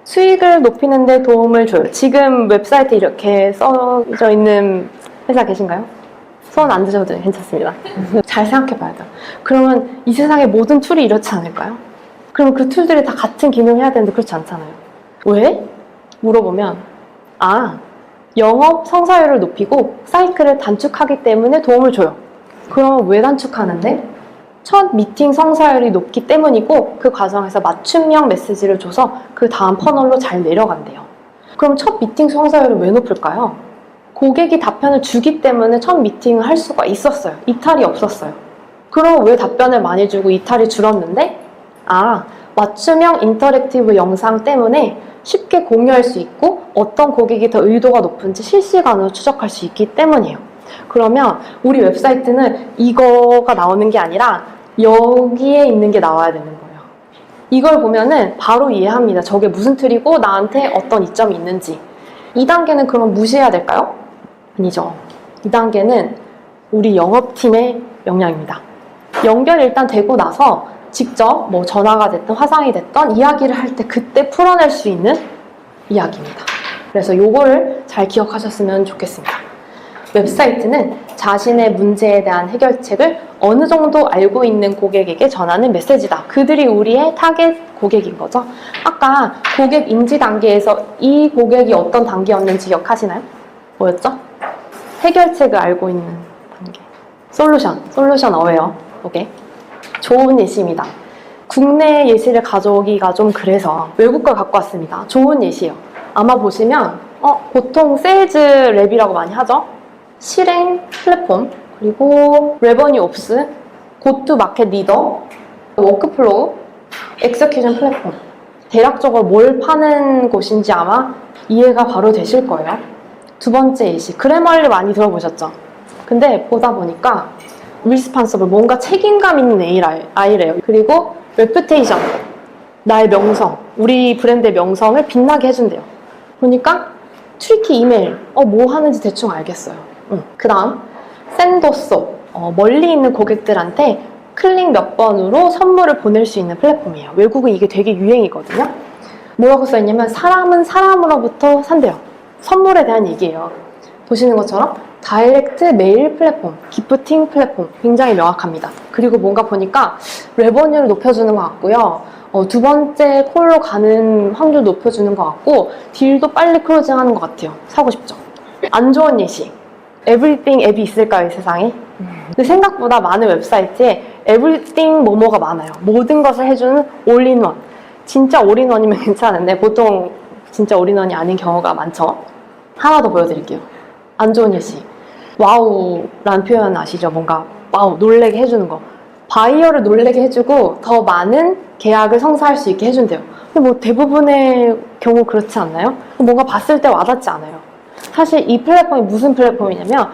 Speaker 2: 수익을 높이는 데 도움을 줘요. 지금 웹사이트 이렇게 써져 있는 회사 계신가요? 손 안 드셔도 괜찮습니다. 잘 생각해 봐야 돼요. 그러면 이 세상의 모든 툴이 이렇지 않을까요? 그럼 그 툴들이 다 같은 기능을 해야 되는데 그렇지 않잖아요. 왜? 물어보면 영업 성사율을 높이고 사이클을 단축하기 때문에 도움을 줘요. 그럼 왜 단축하는데? 첫 미팅 성사율이 높기 때문이고 그 과정에서 맞춤형 메시지를 줘서 그 다음 퍼널로 잘 내려간대요. 그럼 첫 미팅 성사율을 왜 높을까요? 고객이 답변을 주기 때문에 첫 미팅을 할 수가 있었어요. 이탈이 없었어요. 그럼 왜 답변을 많이 주고 이탈이 줄었는데? 맞춤형 인터랙티브 영상 때문에 쉽게 공유할 수 있고 어떤 고객이 더 의도가 높은지 실시간으로 추적할 수 있기 때문이에요. 그러면 우리 웹사이트는 이거가 나오는 게 아니라 여기에 있는 게 나와야 되는 거예요. 이걸 보면은 바로 이해합니다. 저게 무슨 툴이고 나한테 어떤 이점이 있는지. 2단계는 그럼 무시해야 될까요? 아니죠. 2단계는 우리 영업팀의 역량입니다. 연결이 일단 되고 나서 직접 전화가 됐든 화상이 됐든 이야기를 할 때 그때 풀어낼 수 있는 이야기입니다. 그래서 요거를 잘 기억하셨으면 좋겠습니다. 웹사이트는 자신의 문제에 대한 해결책을 어느 정도 알고 있는 고객에게 전하는 메시지다. 그들이 우리의 타겟 고객인 거죠. 아까 고객 인지 단계에서 이 고객이 어떤 단계였는지 기억하시나요? 뭐였죠? 해결책을 알고 있는 단계. 솔루션 어웨어. 오케이. 좋은 예시입니다. 국내 예시를 가져오기가 좀 그래서 외국 걸 갖고 왔습니다. 좋은 예시예요. 아마 보시면 보통 세일즈 랩이라고 많이 하죠. 실행 플랫폼, 그리고 레버뉴 옵스, 고투 마켓 리더, 워크플로우, 엑세큐션 플랫폼. 대략적으로 뭘 파는 곳인지 아마 이해가 바로 되실 거예요. 두 번째 예시, 그래멀리 많이 들어보셨죠? 근데 보다 보니까 리스판서블, 뭔가 책임감 있는 AI래요. 그리고 레퓨테이션, 나의 명성, 우리 브랜드의 명성을 빛나게 해준대요. 그러니까 트리키 이메일, 뭐 하는지 대충 알겠어요. 그 다음 샌도소, 멀리 있는 고객들한테 클릭 몇 번으로 선물을 보낼 수 있는 플랫폼이에요. 외국은 이게 되게 유행이거든요. 뭐라고 써있냐면 사람은 사람으로부터 산대요. 선물에 대한 얘기예요. 보시는 것처럼 다이렉트 메일 플랫폼, 기프팅 플랫폼 굉장히 명확합니다. 그리고 뭔가 보니까 레버뉴를 높여주는 것 같고요. 두 번째 콜로 가는 확률 높여주는 것 같고 딜도 빨리 클로징하는 것 같아요. 사고 싶죠? 안 좋은 예시. 에브리띵 앱이 있을까요, 이 세상에? 근데 생각보다 많은 웹사이트에 에브리띵 뭐뭐가 많아요. 모든 것을 해주는 올인원. 진짜 올인원이면 괜찮은데 보통 진짜 올인원이 아닌 경우가 많죠. 하나 더 보여드릴게요. 안 좋은 예시. 와우라는 표현 아시죠? 뭔가 와우, 놀래게 해주는 거. 바이어를 놀래게 해주고 더 많은 계약을 성사할 수 있게 해준대요. 근데 뭐 대부분의 경우 그렇지 않나요? 뭔가 봤을 때 와닿지 않아요. 사실 이 플랫폼이 무슨 플랫폼이냐면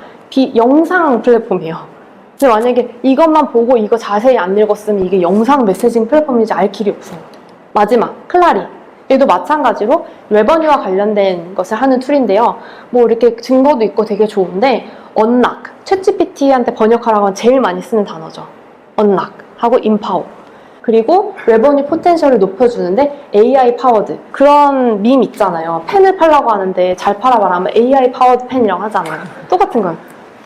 Speaker 2: 영상 플랫폼이에요. 근데 만약에 이것만 보고 이거 자세히 안 읽었으면 이게 영상 메시징 플랫폼인지 알 길이 없어요. 마지막, 클라리. 얘도 마찬가지로 레버뉴와 관련된 것을 하는 툴인데요. 뭐 이렇게 증거도 있고 되게 좋은데 언락, 챗GPT한테 번역하라고 하면 제일 많이 쓰는 단어죠. 언락 하고 인파워. 그리고 레버뉴 포텐셜을 높여주는데 AI 파워드. 그런 밈 있잖아요. 펜을 팔라고 하는데 잘 팔아봐라 하면 AI 파워드 펜이라고 하잖아요. 똑같은 거예요.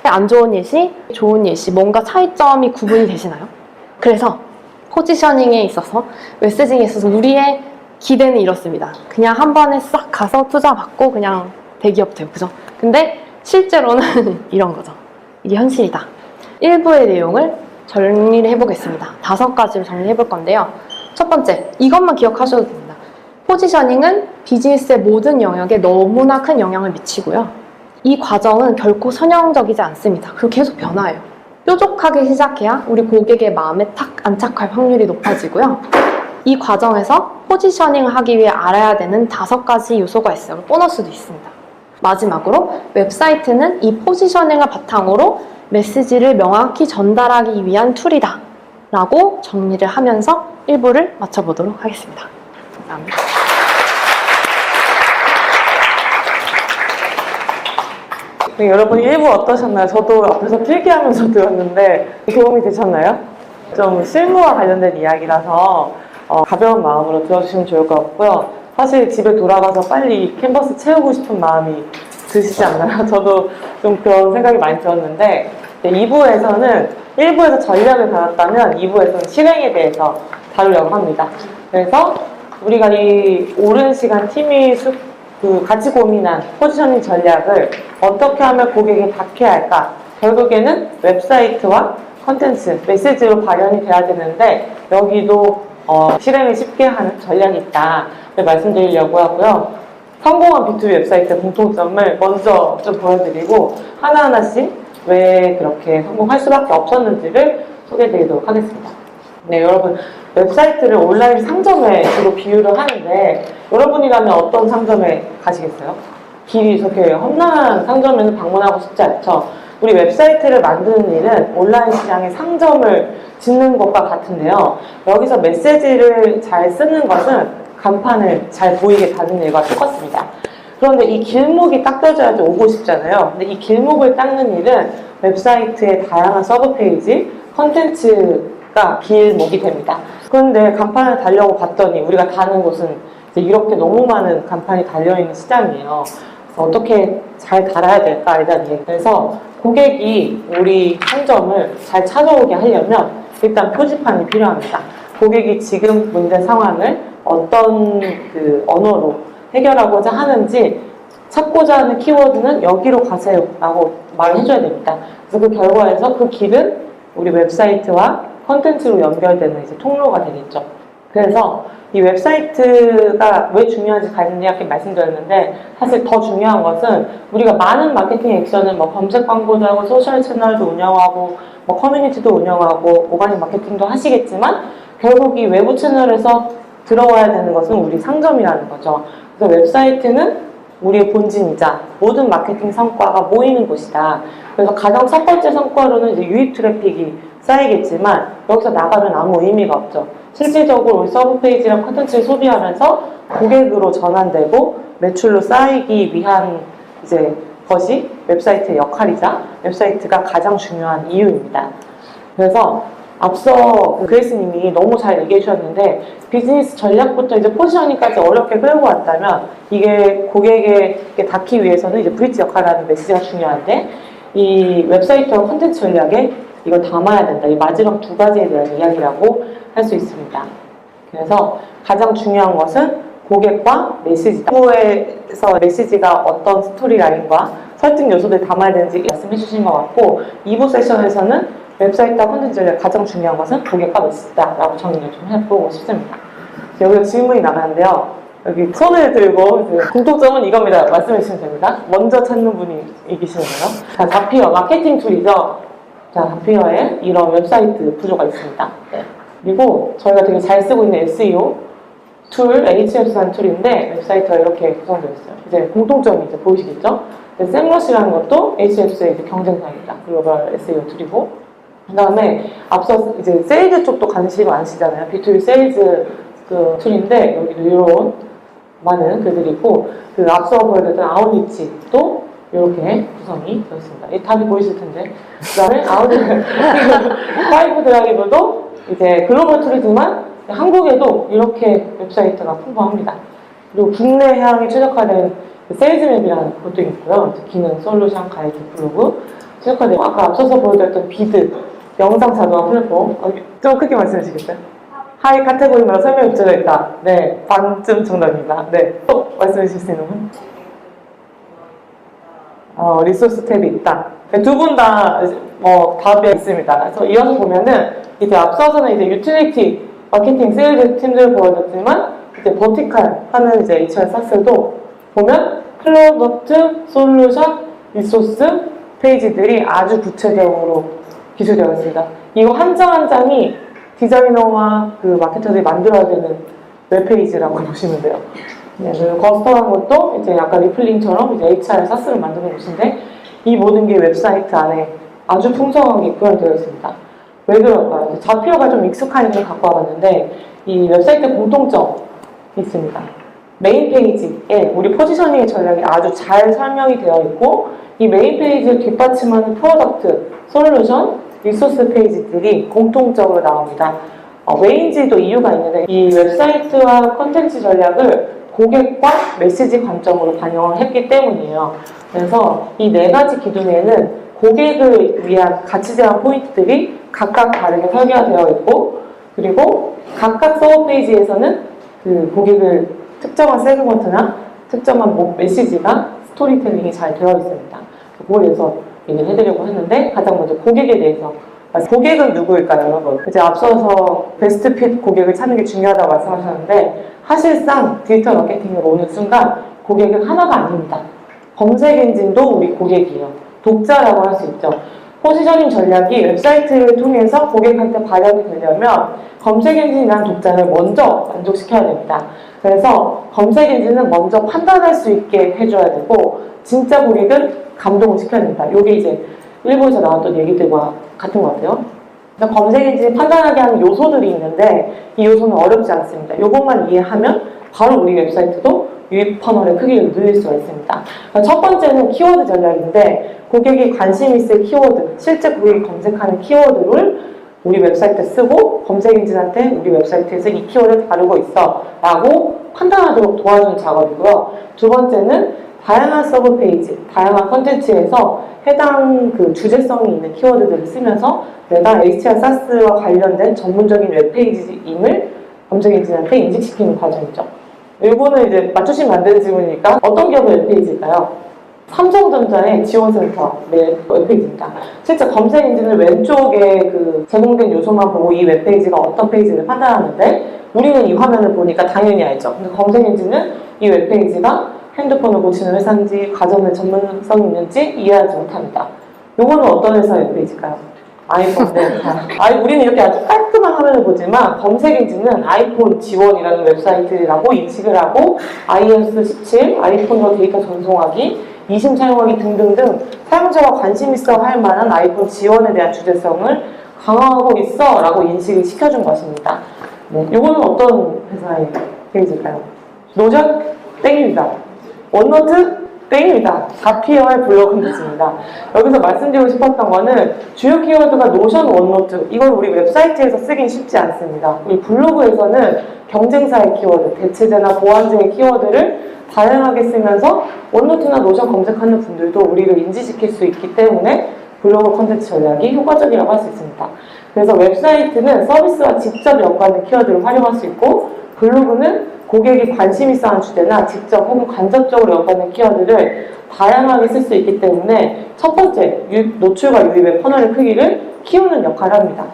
Speaker 2: 안 좋은 예시, 좋은 예시, 뭔가 차이점이 구분이 되시나요? 그래서 포지셔닝에 있어서, 메시징에 있어서 우리의 기대는 이렇습니다. 그냥 한 번에 싹 가서 투자 받고 그냥 대기업 돼요. 그죠? 근데 실제로는 이런 거죠. 이게 현실이다. 일부의 내용을 정리를 해보겠습니다. 5가지를 정리해 볼 건데요. 첫 번째, 이것만 기억하셔도 됩니다. 포지셔닝은 비즈니스의 모든 영역에 너무나 큰 영향을 미치고요. 이 과정은 결코 선형적이지 않습니다. 그리고 계속 변화해요. 뾰족하게 시작해야 우리 고객의 마음에 탁 안착할 확률이 높아지고요. 이 과정에서 포지셔닝을 하기 위해 알아야 되는 5가지 요소가 있어요. 보너스도 있습니다. 마지막으로 웹사이트는 이 포지셔닝을 바탕으로 메시지를 명확히 전달하기 위한 툴이다 라고 정리를 하면서 1부를 마쳐보도록 하겠습니다. 감사합니다.
Speaker 1: 네, 여러분 1부 어떠셨나요? 저도 앞에서 필기하면서 들었는데 도움이 되셨나요? 좀 실무와 관련된 이야기라서 가벼운 마음으로 들어주시면 좋을 것 같고요. 사실 집에 돌아가서 빨리 캔버스 채우고 싶은 마음이 드시지 않나요? 저도 좀 그런 생각이 많이 들었는데 2부에서는 1부에서 전략을 다뤘다면 2부에서는 실행에 대해서 다루려고 합니다. 그래서 우리가 이 오랜 시간 팀이 같이 고민한 포지셔닝 전략을 어떻게 하면 고객에 닿게 할까? 결국에는 웹사이트와 컨텐츠, 메시지로 발현이 돼야 되는데 여기도 실행을 쉽게 하는 전략이 있다 말씀드리려고 하고요. 성공한 B2B 웹사이트의 공통점을 먼저 좀 보여드리고 하나하나씩 왜 그렇게 성공할 수밖에 없었는지를 소개해드리도록 하겠습니다. 네, 여러분 웹사이트를 온라인 상점에 주로 비유를 하는데 여러분이라면 어떤 상점에 가시겠어요? 길이 저렇게 험난한 상점에는 방문하고 싶지 않죠. 우리 웹사이트를 만드는 일은 온라인 시장의 상점을 짓는 것과 같은데요. 여기서 메시지를 잘 쓰는 것은 간판을 잘 보이게 다는 일과 똑같습니다. 그런데 이 길목이 닦여져야지 오고 싶잖아요. 근데 이 길목을 닦는 일은 웹사이트의 다양한 서브 페이지, 컨텐츠가 길목이 됩니다. 그런데 간판을 달려고 봤더니 우리가 가는 곳은 이제 이렇게 너무 많은 간판이 달려있는 시장이에요. 그래서 어떻게 잘 달아야 될까에 대한 얘기. 그래서 고객이 우리 상점을 잘 찾아오게 하려면 일단 표지판이 필요합니다. 고객이 지금 문제 상황을 어떤 언어로 해결하고자 하는지 찾고자 하는 키워드는 여기로 가세요 라고 말을 해줘야 됩니다. 그래서 그 결과에서 그 길은 우리 웹사이트와 컨텐츠로 연결되는 이제 통로가 되겠죠. 그래서 이 웹사이트가 왜 중요한지 간략하게 말씀드렸는데, 사실 더 중요한 것은 우리가 많은 마케팅 액션을 뭐 검색 광고도 하고 소셜 채널도 운영하고 뭐 커뮤니티도 운영하고 오가닉 마케팅도 하시겠지만, 결국 이 외부 채널에서 들어와야 되는 것은 우리 상점이라는 거죠. 그래서 웹사이트는 우리의 본진이자 모든 마케팅 성과가 모이는 곳이다. 그래서 가장 첫 번째 성과로는 이제 유입 트래픽이 쌓이겠지만, 여기서 나가면 아무 의미가 없죠. 실질적으로 우리 서브 페이지랑 콘텐츠를 소비하면서 고객으로 전환되고 매출로 쌓이기 위한 이제 것이 웹사이트의 역할이자 웹사이트가 가장 중요한 이유입니다. 그래서 앞서 그레이스님이 너무 잘 얘기해 주셨는데, 비즈니스 전략부터 이제 포지셔닝까지 어렵게 끌고 왔다면 이게 고객에게 닿기 위해서는 이제 브릿지 역할을 하는 메시지가 중요한데, 이 웹사이트와 콘텐츠 전략에 이걸 담아야 된다. 이 마지막 두 가지에 대한 이야기라고 할 수 있습니다. 그래서 가장 중요한 것은 고객과 메시지다. 1부에서 메시지가 어떤 스토리라인과 설득 요소들 담아야 되는지 말씀해 주신 것 같고, 2부 세션에서는 웹사이트와 콘텐츠 전략 가장 중요한 것은 고객과 메시지다 라고 정리를 좀 해보고 싶습니다. 여기서 질문이 나가는데요. 여기 손을 들고 공통점은 이겁니다. 말씀해 주시면 됩니다. 먼저 찾는 분이 이기시는데요. 자, 자피어 마케팅 툴이죠. 자, 자피어에 이런 웹사이트 구조가 있습니다. 네. 그리고 저희가 되게 잘 쓰고 있는 SEO 툴, Ahrefs라는 툴인데 웹사이트가 이렇게 구성되어 있어요. 이제 공통점이 이제 보이시겠죠? 샘러시라는 것도 Ahrefs의 이제 경쟁사입니다. 글로벌 SEO 툴이고, 그 다음에 앞서 이제 세일즈 쪽도 관심 많으시잖아요. B2B 세일즈 그 툴인데 여기도 이런 많은 글들이 있고, 그 앞서 보여드렸던 아웃리치도 이렇게 구성이 되어 있습니다. 이 답이 보이실 텐데, 그 다음에 파이브 드라이브도 이제 글로벌 툴이지만 한국에도 이렇게 웹사이트가 풍부합니다. 그리고 국내 향에 최적화된 세일즈맵이라는 것도 있고요. 기능, 솔루션, 가이드, 블로그 최적화된, 아까 앞서서 보여드렸던 비드 영상 자동화 플랫폼, 좀 크게 말씀해 주시겠어요? 하이 카테고리마다 설명이 붙여져 있다. 네, 반쯤 정답입니다. 네, 또 말씀해 주실 수 있는 분? 리소스 탭이 있다. 두 분 다 답이 있습니다. 그래서 이어서 보면은 이제 앞서서는 이제 유틸리티 마케팅 세일즈 팀들을 보여줬지만, 이제 버티칼 하는 이제 HR 사스도 보면 프로덕트, 솔루션, 리소스 페이지들이 아주 구체적으로 기술되어 있습니다. 이거 한 장 한 장이 디자이너와 그 마케터들이 만들어야 되는 웹페이지라고 보시면 돼요. 네, 그리고 커스텀한 것도 이제 약간 리플링처럼 이제 HR 사스를 만드는 곳인데, 이 모든 게 웹사이트 안에 아주 풍성하게 구현되어 있습니다. 왜 그럴까요? 자피어가 좀 익숙한 이름을 갖고 와봤는데, 이 웹사이트 공통점이 있습니다. 메인 페이지에 우리 포지셔닝의 전략이 아주 잘 설명이 되어 있고, 이 메인 페이지를 뒷받침하는 프로덕트, 솔루션, 리소스 페이지들이 공통적으로 나옵니다. 왜인지도 이유가 있는데, 이 웹사이트와 컨텐츠 전략을 고객과 메시지 관점으로 반영을 했기 때문이에요. 그래서 이 네 가지 기둥에는 고객을 위한 가치 제한 포인트들이 각각 다르게 설계가 되어 있고, 그리고 각각 서버 페이지에서는 그 고객을 특정한 세그먼트나 특정한 메시지가 스토리텔링이 잘 되어 있습니다. 그걸 위해서 얘기를 해드리려고 했는데, 가장 먼저 고객에 대해서. 고객은 누구일까요, 여러분? 이제 앞서서 베스트 핏 고객을 찾는 게 중요하다고 말씀하셨는데, 사실상 디지털 마케팅으로 오는 순간 고객은 하나가 아닙니다. 검색 엔진도 우리 고객이에요. 독자라고 할 수 있죠. 포지셔닝 전략이 웹사이트를 통해서 고객한테 발현이 되려면 검색 엔진이라는 독자를 먼저 만족시켜야 됩니다. 그래서 검색 엔진은 먼저 판단할 수 있게 해줘야 되고, 진짜 고객은 감동을 시켜야 됩니다. 이게 이제 일부에서 나왔던 얘기들과 같은 것 같아요. 그러니까 검색 엔진이 판단하게 하는 요소들이 있는데, 이 요소는 어렵지 않습니다. 이것만 이해하면 바로 우리 웹사이트도 유입 퍼널의 크기를 늘릴 수가 있습니다. 그러니까 첫 번째는 키워드 전략인데, 고객이 관심 있을 키워드, 실제 고객이 검색하는 키워드를 우리 웹사이트에 쓰고 검색 엔진한테 우리 웹사이트에서 이 키워드를 다루고 있어 라고 판단하도록 도와주는 작업이고요. 두 번째는 다양한 서브 페이지, 다양한 컨텐츠에서 해당 그 주제성이 있는 키워드들을 쓰면서 내가 HTML 사스와 관련된 전문적인 웹페이지임을 검색 엔진한테 인식시키는 과정이죠. 이거는 이제 맞추시면 안 되는 질문이니까 어떤 기업의 웹페이지일까요? 삼성전자의 지원센터 웹페이지입니다. 실제 검색 엔진을 왼쪽에 제공된 요소만 보고 이 웹페이지가 어떤 페이지를 판단하는데 우리는 이 화면을 보니까 당연히 알죠. 근데 검색 엔진은 이 웹페이지가 핸드폰을 고치는 회사인지 가전의 전문성이 있는지 이해하지 못합니다. 요거는 어떤 회사의 웹페이지일까요? 아이폰 회사. 우리는 이렇게 아주 깔끔한 화면을 보지만 검색 엔진은 아이폰 지원이라는 웹사이트라고 인식을 하고 iOS 17, 아이폰으로 데이터 전송하기, 이심 사용하기 등등등 사용자가 관심 있어 할 만한 아이폰 지원에 대한 주제성을 강화하고 있어 라고 인식을 시켜준 것입니다. 네, 이거는 어떤 회사의 페이지일까요? 노션 땡입니다. 원노트 땡입니다. 가피어의 블로그 콘텐츠입니다. 여기서 말씀드리고 싶었던 거는 주요 키워드가 노션, 원노트 이걸 우리 웹사이트에서 쓰긴 쉽지 않습니다. 우리 블로그에서는 경쟁사의 키워드, 대체제나 보완제의 키워드를 다양하게 쓰면서 원노트나 노션 검색하는 분들도 우리를 인지시킬 수 있기 때문에 블로그 콘텐츠 전략이 효과적이라고 할 수 있습니다. 그래서 웹사이트는 서비스와 직접 연관된 키워드를 활용할 수 있고 블로그는 고객이 관심 있어 하는 주제나 직접 혹은 간접적으로 연관된 키워드를 다양하게 쓸 수 있기 때문에 첫 번째, 노출과 유입의 퍼널의 크기를 키우는 역할을 합니다.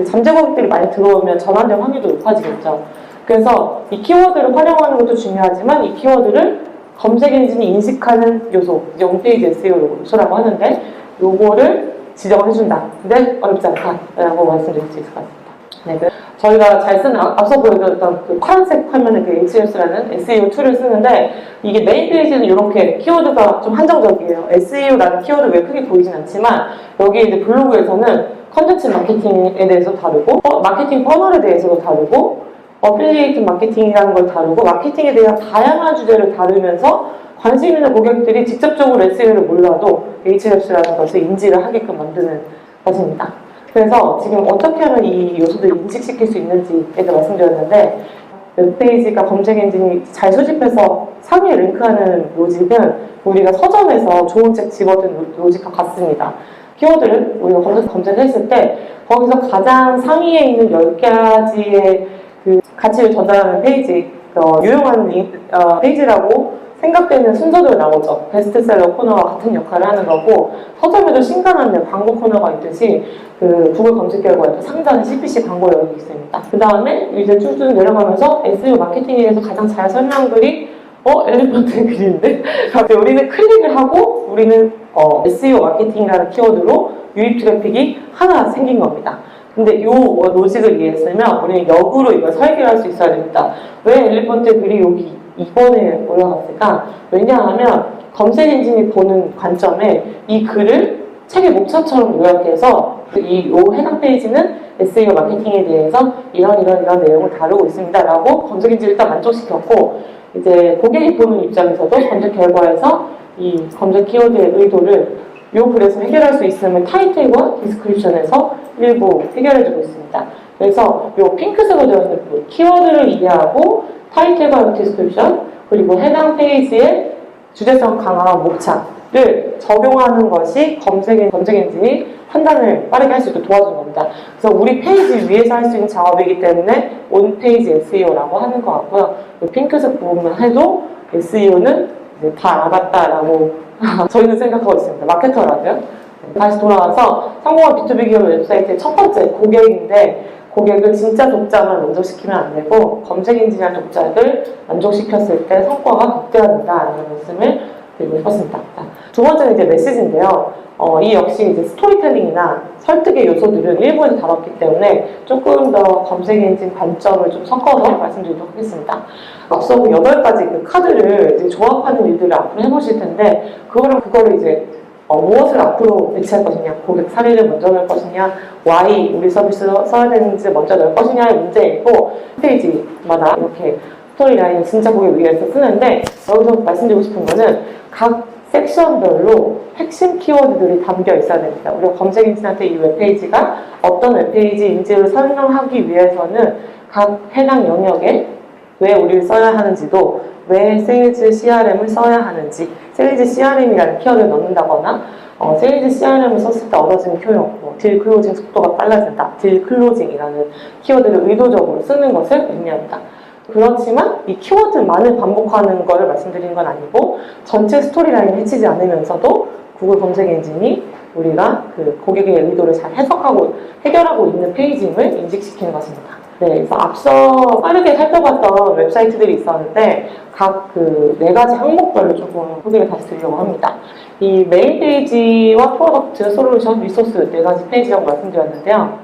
Speaker 1: 잠재 고객들이 많이 들어오면 전환될 확률도 높아지겠죠. 그래서 이 키워드를 활용하는 것도 중요하지만 이 키워드를 검색 엔진이 인식하는 요소, 이제 홈페이지 SEO 요소라고 하는데 요거를 지정을 해준다. 근데 어렵지 않다라고 말씀드릴 수 있을 것 같습니다. 네, 저희가 잘 쓰는 앞서 보여드렸던 파란색 화면의 HLS라는 SEO 툴을 쓰는데 이게 메인 페이지는 이렇게 키워드가 좀 한정적이에요. SEO라는 키워드 왜 크게 보이진 않지만 여기 이제 블로그에서는 컨텐츠 마케팅에 대해서 다루고 마케팅 퍼널에 대해서도 다루고 어필리에이트 마케팅이라는 걸 다루고 마케팅에 대한 다양한 주제를 다루면서 관심 있는 고객들이 직접적으로 SEO를 몰라도 HLS라는 것을 인지를 하게끔 만드는 것입니다. 그래서 지금 어떻게 하면 이 요소들을 인식시킬 수 있는지에 대해 말씀드렸는데 웹페이지가 검색 엔진이 잘 수집해서 상위에 링크하는 로직은 우리가 서점에서 좋은 책 집어든 로직과 같습니다. 키워드를 우리가 검색했을 때 거기서 가장 상위에 있는 10가지의 가치를 전달하는 페이지, 유용한 페이지라고 생각되는 순서대로 나오죠. 베스트셀러 코너와 같은 역할을 하는 거고 서점에도 신간한 광고 코너가 있듯이 구글 검색 결과에 상단에 CPC 광고 여기 있습니다. 그 다음에 이제 쭉쭉 내려가면서 SEO 마케팅에 대해서 가장 잘 설명한 글이 엘리펀트의 글인데 우리는 클릭을 하고 우리는 SEO 마케팅이라는 키워드로 유입 트래픽이 하나 생긴 겁니다. 근데 이 로직을 이해했으면 우리는 역으로 이걸 설계할 수 있어야 됩니다. 왜 엘리펀트 글이 여기 2번에 올라갔을까? 왜냐하면 검색 엔진이 보는 관점에 이 글을 책의 목차처럼 요약해서 이 해당 페이지는 SEO 마케팅에 대해서 이런 내용을 다루고 있습니다 라고 검색 엔진을 일단 만족시켰고 이제 고객이 보는 입장에서도 검색 결과에서 이 검색 키워드의 의도를 이 글에서 해결할 수 있으면 타이틀과 디스크립션에서 일부 해결해주고 있습니다. 그래서 이 핑크색으로 되어 있는 부분, 키워드를 이해하고 타이틀과 디스크립션 그리고 해당 페이지의 주제성 강화와 목차를 적용하는 것이 검색 엔진이 판단을 빠르게 할 수 있도록 도와주는 겁니다. 그래서 우리 페이지 위에서 할 수 있는 작업이기 때문에 온페이지 SEO라고 하는 것 같고요. 이 핑크색 부분만 해도 SEO는 다 알아봤다라고 저희는 생각하고 있습니다. 마케터라고요. 다시 돌아와서 성공한 B2B 기업 웹사이트의 첫 번째 고객인데 고객을 진짜 독자만 만족시키면 안 되고 검색 엔진이나 독자를 만족시켰을 때 성과가 극대화된다라는 말씀을 드리고 싶었습니다. 두 번째는 이제 메시지인데요. 이 역시 이제 스토리텔링이나 설득의 요소들은 일부에서 다뤘기 때문에 조금 더 검색 엔진 관점을 좀 섞어서 말씀드리도록 하겠습니다. 앞서 8가지 카드를 이제 조합하는 일들을 앞으로 해보실 텐데 그거를 이제 무엇을 앞으로 배치할 것이냐, 고객 사례를 먼저 넣을 것이냐, why 우리 서비스 써야 되는지 먼저 넣을 것이냐의 문제이고 페이지마다 이렇게 스토리라인을 진짜 고객 위해서 쓰는데 여기서 말씀드리고 싶은 거는 각 섹션별로 핵심 키워드들이 담겨 있어야 됩니다. 우리가 검색 엔진한테 이 웹페이지가 어떤 웹페이지인지를 설명하기 위해서는 각 해당 영역에 왜 우리를 써야 하는지도 왜 세일즈 CRM을 써야 하는지 세일즈 CRM이라는 키워드를 넣는다거나 세일즈 CRM을 썼을 때 얻어지는 효용, 딜 클로징 속도가 빨라진다, 딜 클로징이라는 키워드를 의도적으로 쓰는 것을 의미합니다. 그렇지만 이 키워드만을 반복하는 거를 말씀드리는 건 아니고 전체 스토리라인을 해치지 않으면서도 구글 검색 엔진이 우리가 그 고객의 의도를 잘 해석하고 해결하고 있는 페이지임을 인식시키는 것입니다. 네, 그래서 앞서 빠르게 살펴봤던 웹사이트들이 있었는데 각 그 4가지 항목별로 조금 소개를 다시 드리려고 합니다. 이 메인 페이지와 프로덕트, 솔루션, 리소스 4가지 페이지라고 말씀드렸는데요.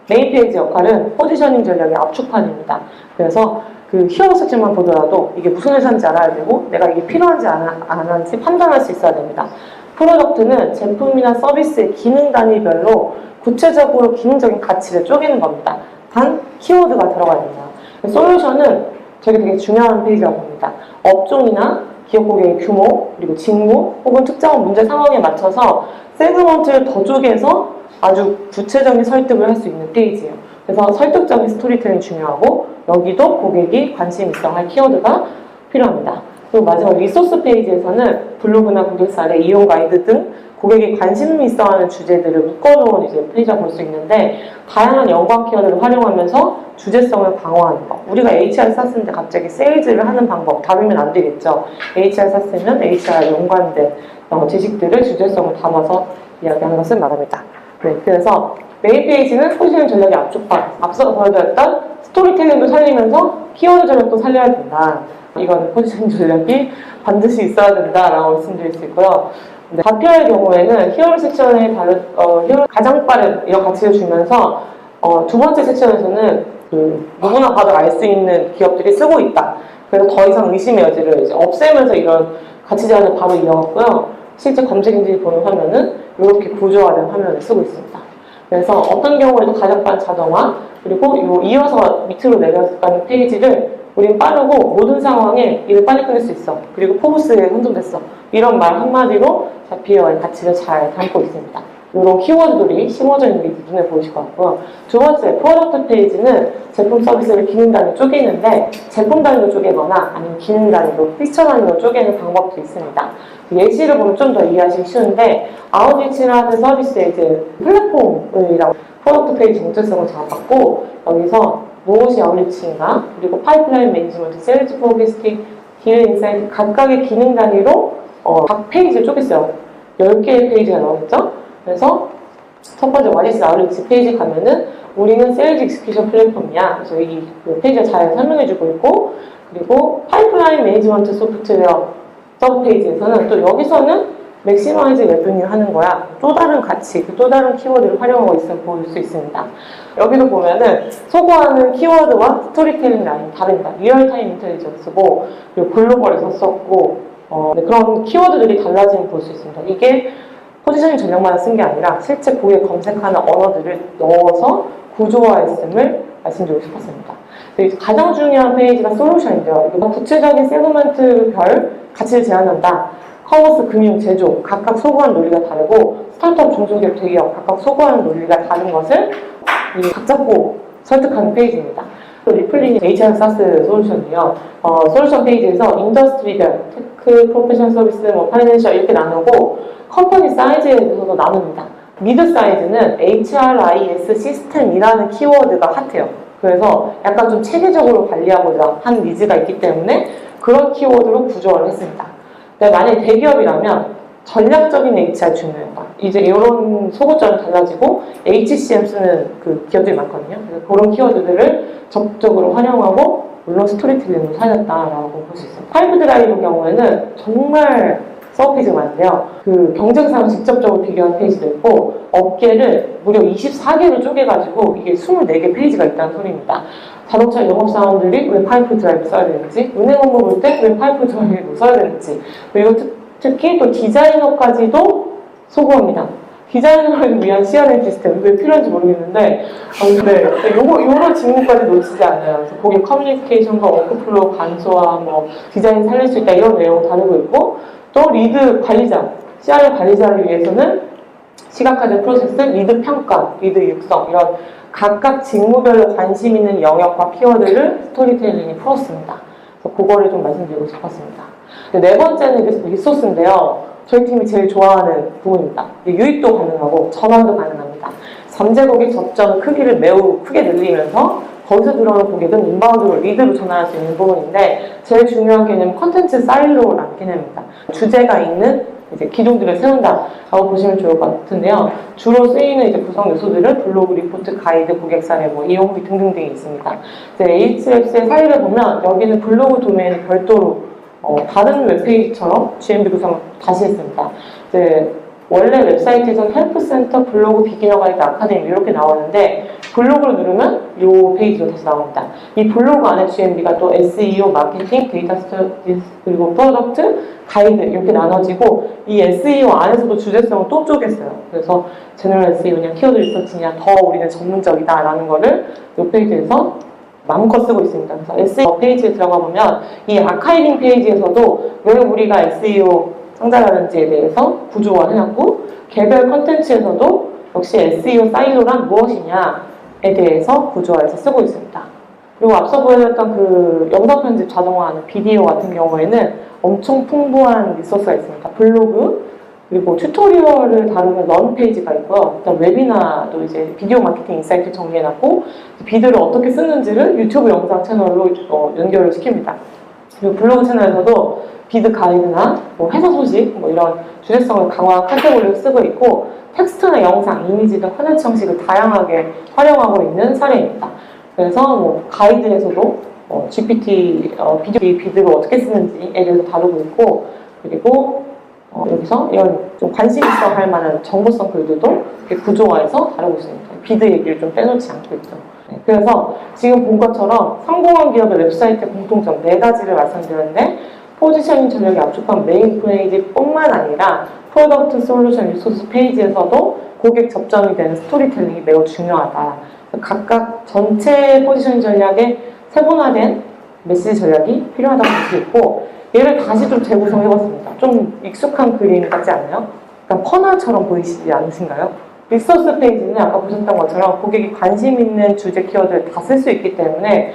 Speaker 1: 메인 페이지 역할은 포지셔닝 전략의 압축판입니다. 그래서 그 히어로 섹션만 보더라도 이게 무슨 회사인지 알아야 되고 내가 이게 필요한지 안 하는지 판단할 수 있어야 됩니다. 프로덕트는 제품이나 서비스의 기능 단위별로 구체적으로 기능적인 가치를 쪼개는 겁니다. 단 키워드가 들어가야 됩니다. 솔루션은 저게 되게 중요한 페이지라고 봅니다. 업종이나 기업 고객의 규모, 그리고 직무 혹은 특정 문제 상황에 맞춰서 세그먼트를 더 쪼개서 아주 구체적인 설득을 할 수 있는 페이지예요. 그래서 설득적인 스토리텔링이 중요하고 여기도 고객이 관심 있어 할 키워드가 필요합니다. 그리고 마지막 리소스 페이지에서는 블로그나 고객 사례, 이용 가이드 등 고객이 관심 있어하는 주제들을 묶어놓은 이제 페이지가 볼 수 있는데 다양한 연관 키워드를 활용하면서 주제성을 강화하는 거. 우리가 HR 쌌는데 갑자기 세일즈를 하는 방법 다르면 안 되겠죠. HR 쌌으면 HR 연관된 지식들을 주제성을 담아서 이야기하는 것을 말합니다. 네, 그래서 메인 페이지는 포지셔닝 전략의 압축판. 앞서 보여드렸던 스토리텔링도 살리면서 키워드 전략도 살려야 된다. 이건 포지셔닝 전략이 반드시 있어야 된다라고 말씀드릴 수 있고요. 네, 다표의 경우에는 히어로 섹션에 히어로 가장 빠른 이런 가치를 주면서 두 번째 섹션에서는 누구나 봐도 알 수 있는 기업들이 쓰고 있다. 그래서 더 이상 의심의 여지를 이제 없애면서 이런 가치 제한을 바로 이어갔고요. 실제 검색 엔진이 보는 화면은 이렇게 구조화된 화면을 쓰고 있습니다. 그래서 어떤 경우에도 가장 빠른 자동화 그리고 이어서 밑으로 내려가는 페이지를 우린 빠르고 모든 상황에 일을 빨리 끝낼 수 있어. 그리고 포브스에 선정됐어. 이런 말 한마디로 자피어의 가치를 잘 담고 있습니다. 이런 키워드들이 심어져 있는 게 눈에 보이실 것 같고요. 두 번째, 프로덕트 페이지는 제품 서비스를 기능 단위로 쪼개는데 제품 단위로 쪼개거나 아니면 기능 단위로, 피처 단위로 쪼개는 방법도 있습니다. 예시를 보면 좀 더 이해하시기 쉬운데 아웃리치라는 서비스의 이제 플랫폼이라고 프로덕트 페이지 정체성을 잡았고 여기서 무엇이 아웃리치인가 그리고 파이프라인 매니지먼트, 세일즈 포캐스팅, 딜 인사이트 각각의 기능 단위로 각 페이지를 쪼갰어요. 10개의 페이지가 나오겠죠? 그래서 첫 번째 What is Outreach 페이지 가면은 우리는 세일즈 익스큐션 플랫폼이야. 그래서 이 페이지가 잘 설명해주고 있고 그리고 파이프라인 매니지먼트 소프트웨어 서브 페이지에서는 또 여기서는 맥시마이즈 레베뉴 하는 거야. 또 다른 가치, 또 다른 키워드를 활용하고 있음을 볼 수 있습니다. 여기도 보면은 소구하는 키워드와 스토리텔링 라인이 다릅니다. 리얼타임 인텔리전스고 그리고 글로벌에서 썼고 그런 키워드들이 달라짐을 볼 수 있습니다. 이게 포지셔닝 전략만 쓴 게 아니라 실제 고객 검색하는 언어들을 넣어서 구조화했음을 말씀드리고 싶었습니다. 가장 중요한 페이지가 솔루션인데요. 구체적인 세그먼트별 가치를 제한한다. 커머스, 금융, 제조 각각 소구하는 논리가 다르고 스타트업, 중소기업, 대기업 각각 소구하는 논리가 다른 것을 각 잡고 설득하는 페이지입니다. 리플링 HR SaaS 솔루션이요. 솔루션 페이지에서 인더스트리별, 테크, 프로페셔널 서비스, 파이낸셜 이렇게 나누고 컴퍼니 사이즈에 대해서도 나눕니다. 미드 사이즈는 HRIS 시스템이라는 키워드가 핫해요. 그래서 약간 좀 체계적으로 관리하고자 하는 니즈가 있기 때문에 그런 키워드로 구조화를 했습니다. 만약에 대기업이라면 전략적인 HR 중요해요. 이제 이런 소고점이 달라지고 HCM 쓰는 그 기업들이 많거든요. 그래서 그런 키워드들을 적극적으로 활용하고 물론 스토리텔링으로 살렸다라고 볼 수 있습니다. 파이브 드라이브 경우에는 정말 서브 페이지가 많은데요. 그 경쟁사랑 직접적으로 비교한 페이지도 있고 업계를 무려 24개로 쪼개가지고 이게 24개 페이지가 있다는 소리입니다. 자동차 영업사원들이 왜 파이프 드라이브 써야 되는지, 은행 업무 볼 때 왜 파이프 드라이브 써야 되는지, 그리고 특히 또 디자이너까지도 소구합니다. 디자이너를 위한 CRM 시스템 왜 필요한지 모르겠는데 요런 질문까지 놓치지 않아요. 그래서 고객 커뮤니케이션과 워크플로우 간소화, 디자인 살릴 수 있다 이런 내용 다루고 있고 또 리드 관리자, CRM 관리자를 위해서는 시각화된 프로세스, 리드 평가, 리드 육성 이런 각각 직무별로 관심 있는 영역과 키워드를 스토리텔링이 풀었습니다. 그래서 그거를 좀 말씀드리고 싶었습니다. 네 번째는 리소스인데요. 저희 팀이 제일 좋아하는 부분입니다. 유입도 가능하고 전환도 가능합니다. 잠재 고객 접점 크기를 매우 크게 늘리면서 거기서 들어오는 고객은 인바운드로 리드로 전환할 수 있는 부분인데 제일 중요한 개념은 컨텐츠 사일로라는 개념입니다. 주제가 있는 이제 기종들을 세운다라고 보시면 좋을 것 같은데요. 주로 쓰이는 이제 구성 요소들은 블로그, 리포트, 가이드, 고객 사례, 이용 후기 등등등이 있습니다. 이제 Ahrefs의 사례를 보면 여기는 블로그 도메인을 별도로 다른 웹페이지처럼 GMB 구성을 다시 했습니다. 이제 원래 웹사이트에서는 헬프센터, 블로그, 비기너 가이드, 아카데미 이렇게 나오는데 블로그를 누르면 이 페이지로 다시 나옵니다. 이 블로그 안에 GMB가 또 SEO, 마케팅, 데이터 스터디스, 그리고 프로덕트, 가이드 이렇게 나눠지고 이 SEO 안에서도 주제성을 또 쪼갰어요. 그래서 제너럴 SEO냐, 키워드 리서치냐, 더 우리는 전문적이다라는 거를 이 페이지에서 마음껏 쓰고 있습니다. 그래서 SEO 페이지에 들어가 보면 이 아카이빙 페이지에서도 왜 우리가 SEO 상자라는지에 대해서 구조화 해놨고 개별 컨텐츠에서도 역시 SEO 사일로란 무엇이냐에 대해서 구조화해서 쓰고 있습니다. 그리고 앞서 보여드렸던 그 영상 편집 자동화하는 비디오 같은 경우에는 엄청 풍부한 리소스가 있습니다. 블로그 그리고 튜토리얼을 다루는 런 페이지가 있고요. 일단 웨비나도 이제 비디오 마케팅 인사이트 정리해놨고 비디오를 어떻게 쓰는지를 유튜브 영상 채널로 연결을 시킵니다. 그리고 블로그 채널에서도 비드 가이드나 회사 소식 이런 주제성을 강화한 카테고리를 쓰고 있고 텍스트나 영상, 이미지 등 컨텐츠 형식을 다양하게 활용하고 있는 사례입니다. 그래서 가이드에서도 GPT 비디오 비드를 어떻게 쓰는지에 대해서 다루고 있고 그리고 여기서 이런 좀 관심 있어 할 만한 정보성 글들도 구조화해서 다루고 있습니다. 비드 얘기를 좀 빼놓지 않고 있죠. 네, 그래서 지금 본 것처럼 성공한 기업의 웹사이트 공통점 4가지를 말씀드렸는데 포지셔닝 전략이 압축한 메인 페이지뿐만 아니라 프로덕트 솔루션 리소스 페이지에서도 고객 접점이 되는 스토리텔링이 매우 중요하다. 각각 전체 포지셔닝 전략의 세분화된 메시지 전략이 필요하다고 볼 수 있고 얘를 다시 좀 재구성해봤습니다. 좀 익숙한 그림 같지 않나요? 약간 퍼널처럼 보이시지 않으신가요? 리소스 페이지는 아까 보셨던 것처럼 고객이 관심 있는 주제 키워드를 다 쓸 수 있기 때문에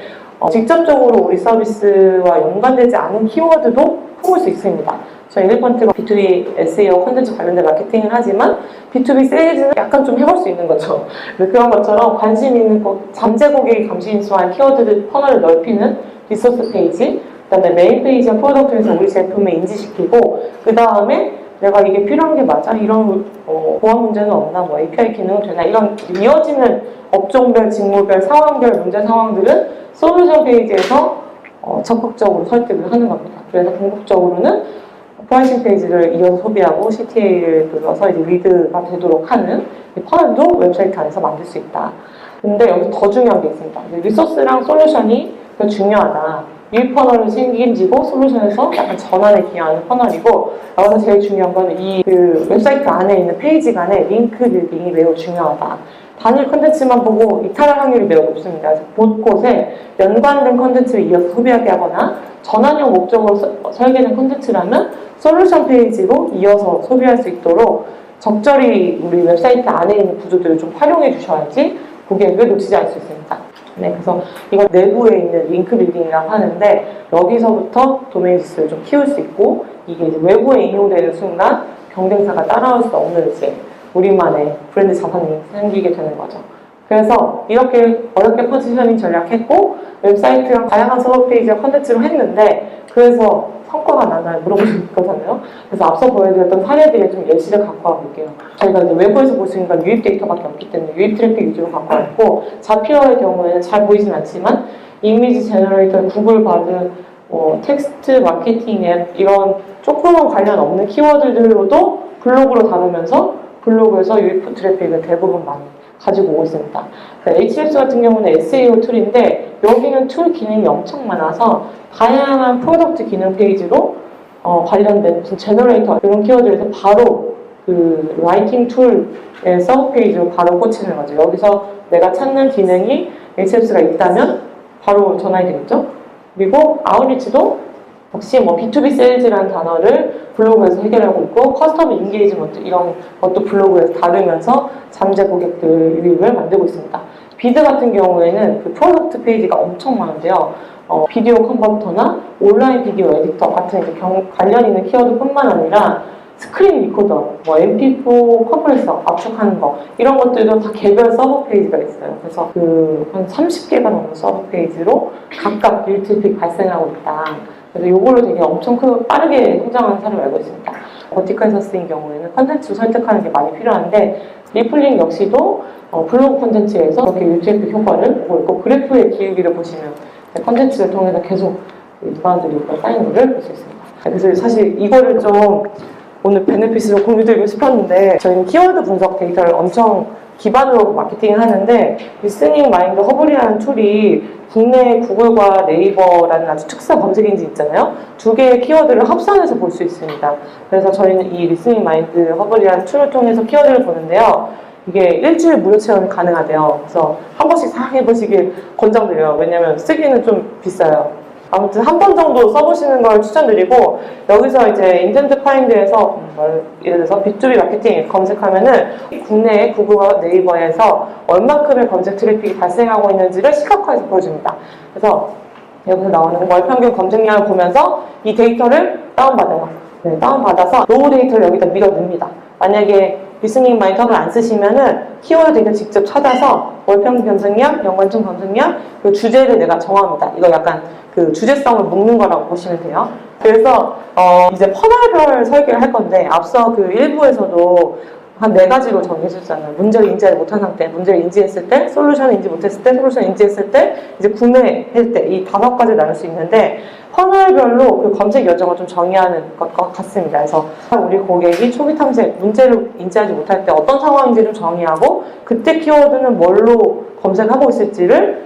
Speaker 1: 직접적으로 우리 서비스와 연관되지 않은 키워드도 품을 수 있습니다. 저희 1번트가 B2B SEO 콘텐츠 관련된 마케팅을 하지만 B2B 세일즈는 약간 좀 해볼 수 있는 거죠. 그런 것처럼 관심 있는 잠재 고객이 감시인수한 키워드들 퍼널을 넓히는 리소스 페이지, 그 다음에 메인 페이지와 프로덕트에서 우리 제품을 인지시키고 그 다음에 내가 이게 필요한 게 맞아? 이런 보안 문제는 없나? API 기능은 되나? 이런 이어지는 업종별, 직무별, 상황별 문제 상황들은 솔루션 페이지에서 적극적으로 설득을 하는 겁니다. 그래서 궁극적으로는 프라이싱 페이지를 이어서 소비하고 CTA를 눌러서 이제 리드가 되도록 하는 퍼널도 웹사이트 안에서 만들 수 있다. 근데 여기 더 중요한 게 있습니다. 리소스랑 솔루션이 중요하다. 이 퍼널을 책임지고 솔루션에서 약간 전환에 기여하는 퍼널이고 여기서 제일 중요한 건 이 웹사이트 안에 있는 페이지 간의 링크 빌딩이 매우 중요하다. 단일 컨텐츠만 보고 이탈할 확률이 매우 높습니다. 그래서 곳곳에 연관된 컨텐츠를 이어서 소비하게 하거나 전환용 목적으로 설계된 컨텐츠라면 솔루션 페이지로 이어서 소비할 수 있도록 적절히 우리 웹사이트 안에 있는 구조들을 좀 활용해 주셔야지 고객을 놓치지 않을 수 있습니다. 네, 그래서 이건 내부에 있는 링크 빌딩이라고 하는데 여기서부터 도메인 지수를 좀 키울 수 있고 이게 이제 외부에應用되는 순간 경쟁사가 따라올 수 없는 이제 우리만의 브랜드 자산이 생기게 되는 거죠. 그래서 이렇게 어렵게 포지셔닝 전략했고 웹사이트랑 다양한 서버 페이지와 컨텐츠로 했는데 그래서 성과가 나나요? 물어보실 거잖아요. 그래서 앞서 보여드렸던 사례들의 좀 예시를 갖고 와볼게요. 저희가 이제 외부에서 볼 수 있는 건 유입 데이터밖에 없기 때문에 유입 트래픽 위주로 갖고 왔고 자피어의 경우에는 잘 보이진 않지만 이미지 제너레이터, 구글 바드, 텍스트 마케팅 앱 이런 조금은 관련 없는 키워드들로도 블로그로 다루면서 블로그에서 유입 트래픽을 대부분 많이 가지고 오고 있습니다. Ahrefs 같은 경우는 SEO 툴인데 여기는 툴 기능이 엄청 많아서 다양한 프로덕트 기능 페이지로 관련된 제너레이터 이런 키워드에서 바로 그 라이팅 툴에서 페이지로 바로 꽂히는 거죠. 여기서 내가 찾는 기능이 Ahrefs가 있다면 바로 전환이 되겠죠. 그리고 아웃리치도 역시 B2B 세일즈라는 단어를 블로그에서 해결하고 있고 커스텀 인게이지먼트 이런 것도 블로그에서 다루면서 잠재 고객들 유입을 만들고 있습니다. 비드 같은 경우에는 그 프로덕트 페이지가 엄청 많은데요. 비디오 컨버터나 온라인 비디오 에디터 같은 이제 관련 있는 키워드뿐만 아니라 스크린 리코더, 뭐 MP4 컴프레서 압축하는 거 이런 것들도 다 개별 서버 페이지가 있어요. 그래서 그 한 30개가 넘는 서버 페이지로 각각 딜트픽 발생하고 있다. 그래서 이걸로 되게 엄청 빠르게 성장하는 사람을 알고 있습니다. 버티컬에서 쓰인 경우에는 컨텐츠를 설득하는 게 많이 필요한데 리플링 역시도 블로그 컨텐츠에서 이렇게 유트래픽 효과를 보고 있고 그래프의 기울기를 보시면 컨텐츠를 통해서 계속 사람들이 쌓이는 것을 볼 수 있습니다. 그래서 사실 이거를 좀 오늘 베네핏으로 공유드리고 싶었는데 저희는 키워드 분석 데이터를 엄청 기반으로 마케팅을 하는데 리스닝 마인드 허블이라는 툴이 국내 구글과 네이버라는 아주 특수한 검색 엔진 있잖아요. 두 개의 키워드를 합산해서 볼 수 있습니다. 그래서 저희는 이 리스닝 마인드 허블이라는 툴을 통해서 키워드를 보는데요. 이게 일주일 무료 체험이 가능하대요. 그래서 한 번씩 사용해보시길 권장드려요. 왜냐면 쓰기는 좀 비싸요. 아무튼 한 번 정도 써보시는 걸 추천드리고 여기서 이제 인텐트 파인드에서 예를 들어서 B2B 마케팅 검색하면은 국내 구글과 네이버에서 얼만큼의 검색 트래픽이 발생하고 있는지를 시각화해서 보여줍니다. 그래서 여기서 나오는 월 평균 검색량을 보면서 이 데이터를 다운받아요. 네, 다운받아서 로우 데이터를 여기다 밀어 넣습니다. 만약에 리스닝 마이터를 안 쓰시면은 키워드 데이터 직접 찾아서 월평균 검색량, 연관점 검색량, 그 주제를 내가 정합니다. 이거 약간 그 주제성을 묶는 거라고 보시면 돼요. 그래서 이제 퍼널별 설계를 할 건데 앞서 그 1부에서도 한 4가지로 정해줬잖아요. 문제를 인지하지 못한 상태, 문제를 인지했을 때, 솔루션을 인지 못했을 때, 솔루션을 인지했을 때, 이제 구매할 때 이 5가지를 나눌 수 있는데 퍼널별로 그 검색 여정을 좀 정의하는 것 같습니다. 그래서 우리 고객이 초기 탐색, 문제를 인지하지 못할 때 어떤 상황인지 좀 정의하고 그때 키워드는 뭘로 검색하고 있을지를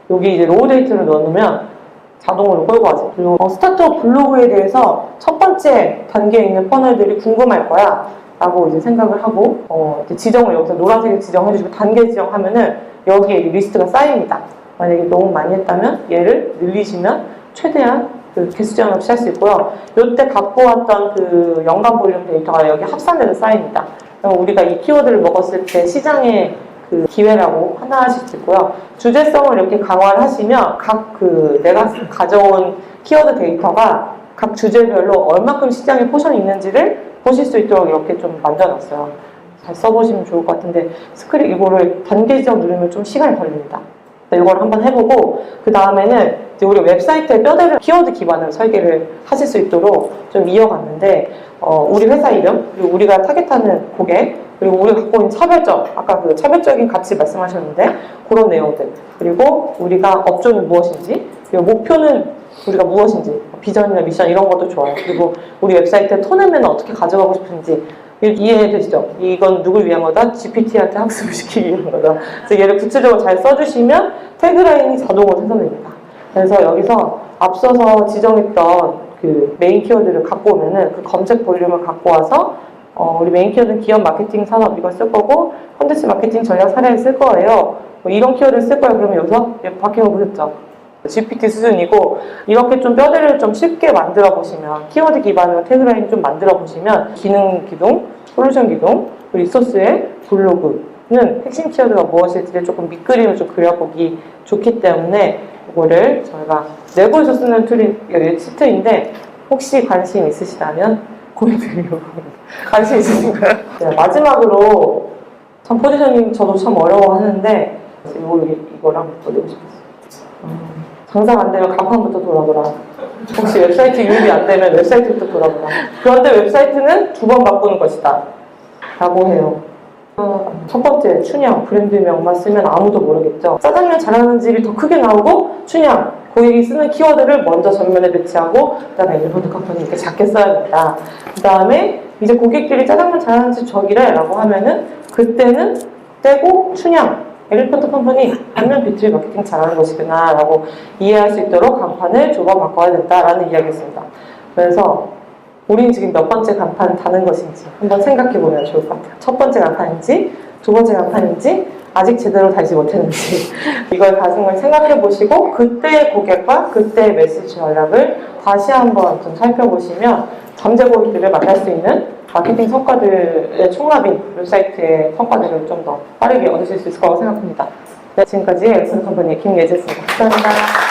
Speaker 1: 여기 이제 로우 데이터를 넣어놓으면 자동으로 끌고 가죠. 그리고 스타트업 블로그에 대해서 첫 번째 단계에 있는 퍼널들이 궁금할 거야 라고 이제 생각을 하고 이제 지정을 여기서 노란색을 지정해주시고 단계 지정하면은 여기에 리스트가 쌓입니다. 만약에 너무 많이 했다면 얘를 늘리시면 최대한 그 개수 제한 없이 할 수 있고요. 이때 갖고 왔던 그 연간 볼륨 데이터가 여기 합산돼서 쌓입니다. 그럼 우리가 이 키워드를 먹었을 때 시장의 그 기회라고 판단하실 수 있고요. 주제성을 이렇게 강화를 하시면 각 그 내가 가져온 키워드 데이터가 각 주제별로 얼마큼 시장에 포션이 있는지를 보실 수 있도록 이렇게 좀 만들어놨어요. 잘 써보시면 좋을 것 같은데 스크린 이거를 단계 지정 누르면 좀 시간이 걸립니다. 이걸 한번 해보고 그 다음에는 이제 우리 웹사이트의 뼈대를 키워드 기반으로 설계를 하실 수 있도록 좀 이어갔는데 우리 회사 이름 그리고 우리가 타겟하는 고객 그리고 우리가 갖고 있는 차별점 아까 그 차별적인 가치 말씀하셨는데 그런 내용들 그리고 우리가 업종이 무엇인지 그리고 목표는 우리가 무엇인지 비전이나 미션 이런 것도 좋아요. 그리고 우리 웹사이트의 톤앤매너 어떻게 가져가고 싶은지 이해되시죠? 이건 누굴 위한 거다? GPT한테 학습을 시키기 위한 거다. 그래서 얘를 구체적으로 잘 써주시면 태그라인이 자동으로 생성됩니다. 그래서 여기서 앞서서 지정했던 그 메인 키워드를 갖고 오면은 그 검색 볼륨을 갖고 와서 우리 메인 키워드는 기업 마케팅 산업 이걸 쓸 거고 콘텐츠 마케팅 전략 사례를 쓸 거예요. 뭐 이런 키워드를 쓸 거예요. 그러면 여기서 바뀐 거 보셨죠? GPT 수준이고 이렇게 좀 뼈대를 좀 쉽게 만들어 보시면 키워드 기반으로 태그라인 좀 만들어 보시면 기능 기둥, 솔루션 기둥, 리소스의 블로그는 핵심 키워드가 무엇일지를 조금 밑그림을 좀 그려보기 좋기 때문에 이거를 저희가 내부에서 쓰는 툴이 시트인데 혹시 관심 있으시다면 고민드리려고 관심 있으신가요? 네, 마지막으로 참 포지셔닝 저도 참 어려워하는데 이거를 한번 보여드리고 싶었어요. 장사가 안 되면 간판부터 돌아보라. 혹시 웹사이트 유입이 안 되면 웹사이트부터 돌아보라. 그런데 웹사이트는 2번 바꾸는 것이다. 라고 해요. 첫 번째, 춘향. 브랜드명만 쓰면 아무도 모르겠죠. 짜장면 잘하는 집이 더 크게 나오고, 춘향. 고객이 쓰는 키워드를 먼저 전면에 배치하고, 그 다음에 일본드 컴퍼니 이렇게 작게 써야 된다. 그 다음에 이제 고객들이 짜장면 잘하는 집 저기래. 라고 하면은, 그때는 떼고, 춘향. 엘리펀트 컴퍼니 반면 B2B 마케팅 잘하는 것이구나 라고 이해할 수 있도록 간판을 2번 바꿔야 된다라는 이야기였습니다. 그래서 우리는 지금 몇 번째 간판 다는 것인지 한번 생각해보면 좋을 것 같아요. 첫 번째 간판인지 2번째 간판인지 아직 제대로 달지 못했는지 이걸 가슴을 생각해보시고 그때의 고객과 그때의 메시지 전략을 다시 한번 좀 살펴보시면 잠재 고객들을 만날 수 있는 마케팅 성과들의 총합인 웹사이트의 성과들을 좀 더 빠르게 얻으실 수 있을 거라고 생각합니다. 네, 지금까지 엘리펀트 컴퍼니 김예지였습니다. 감사합니다.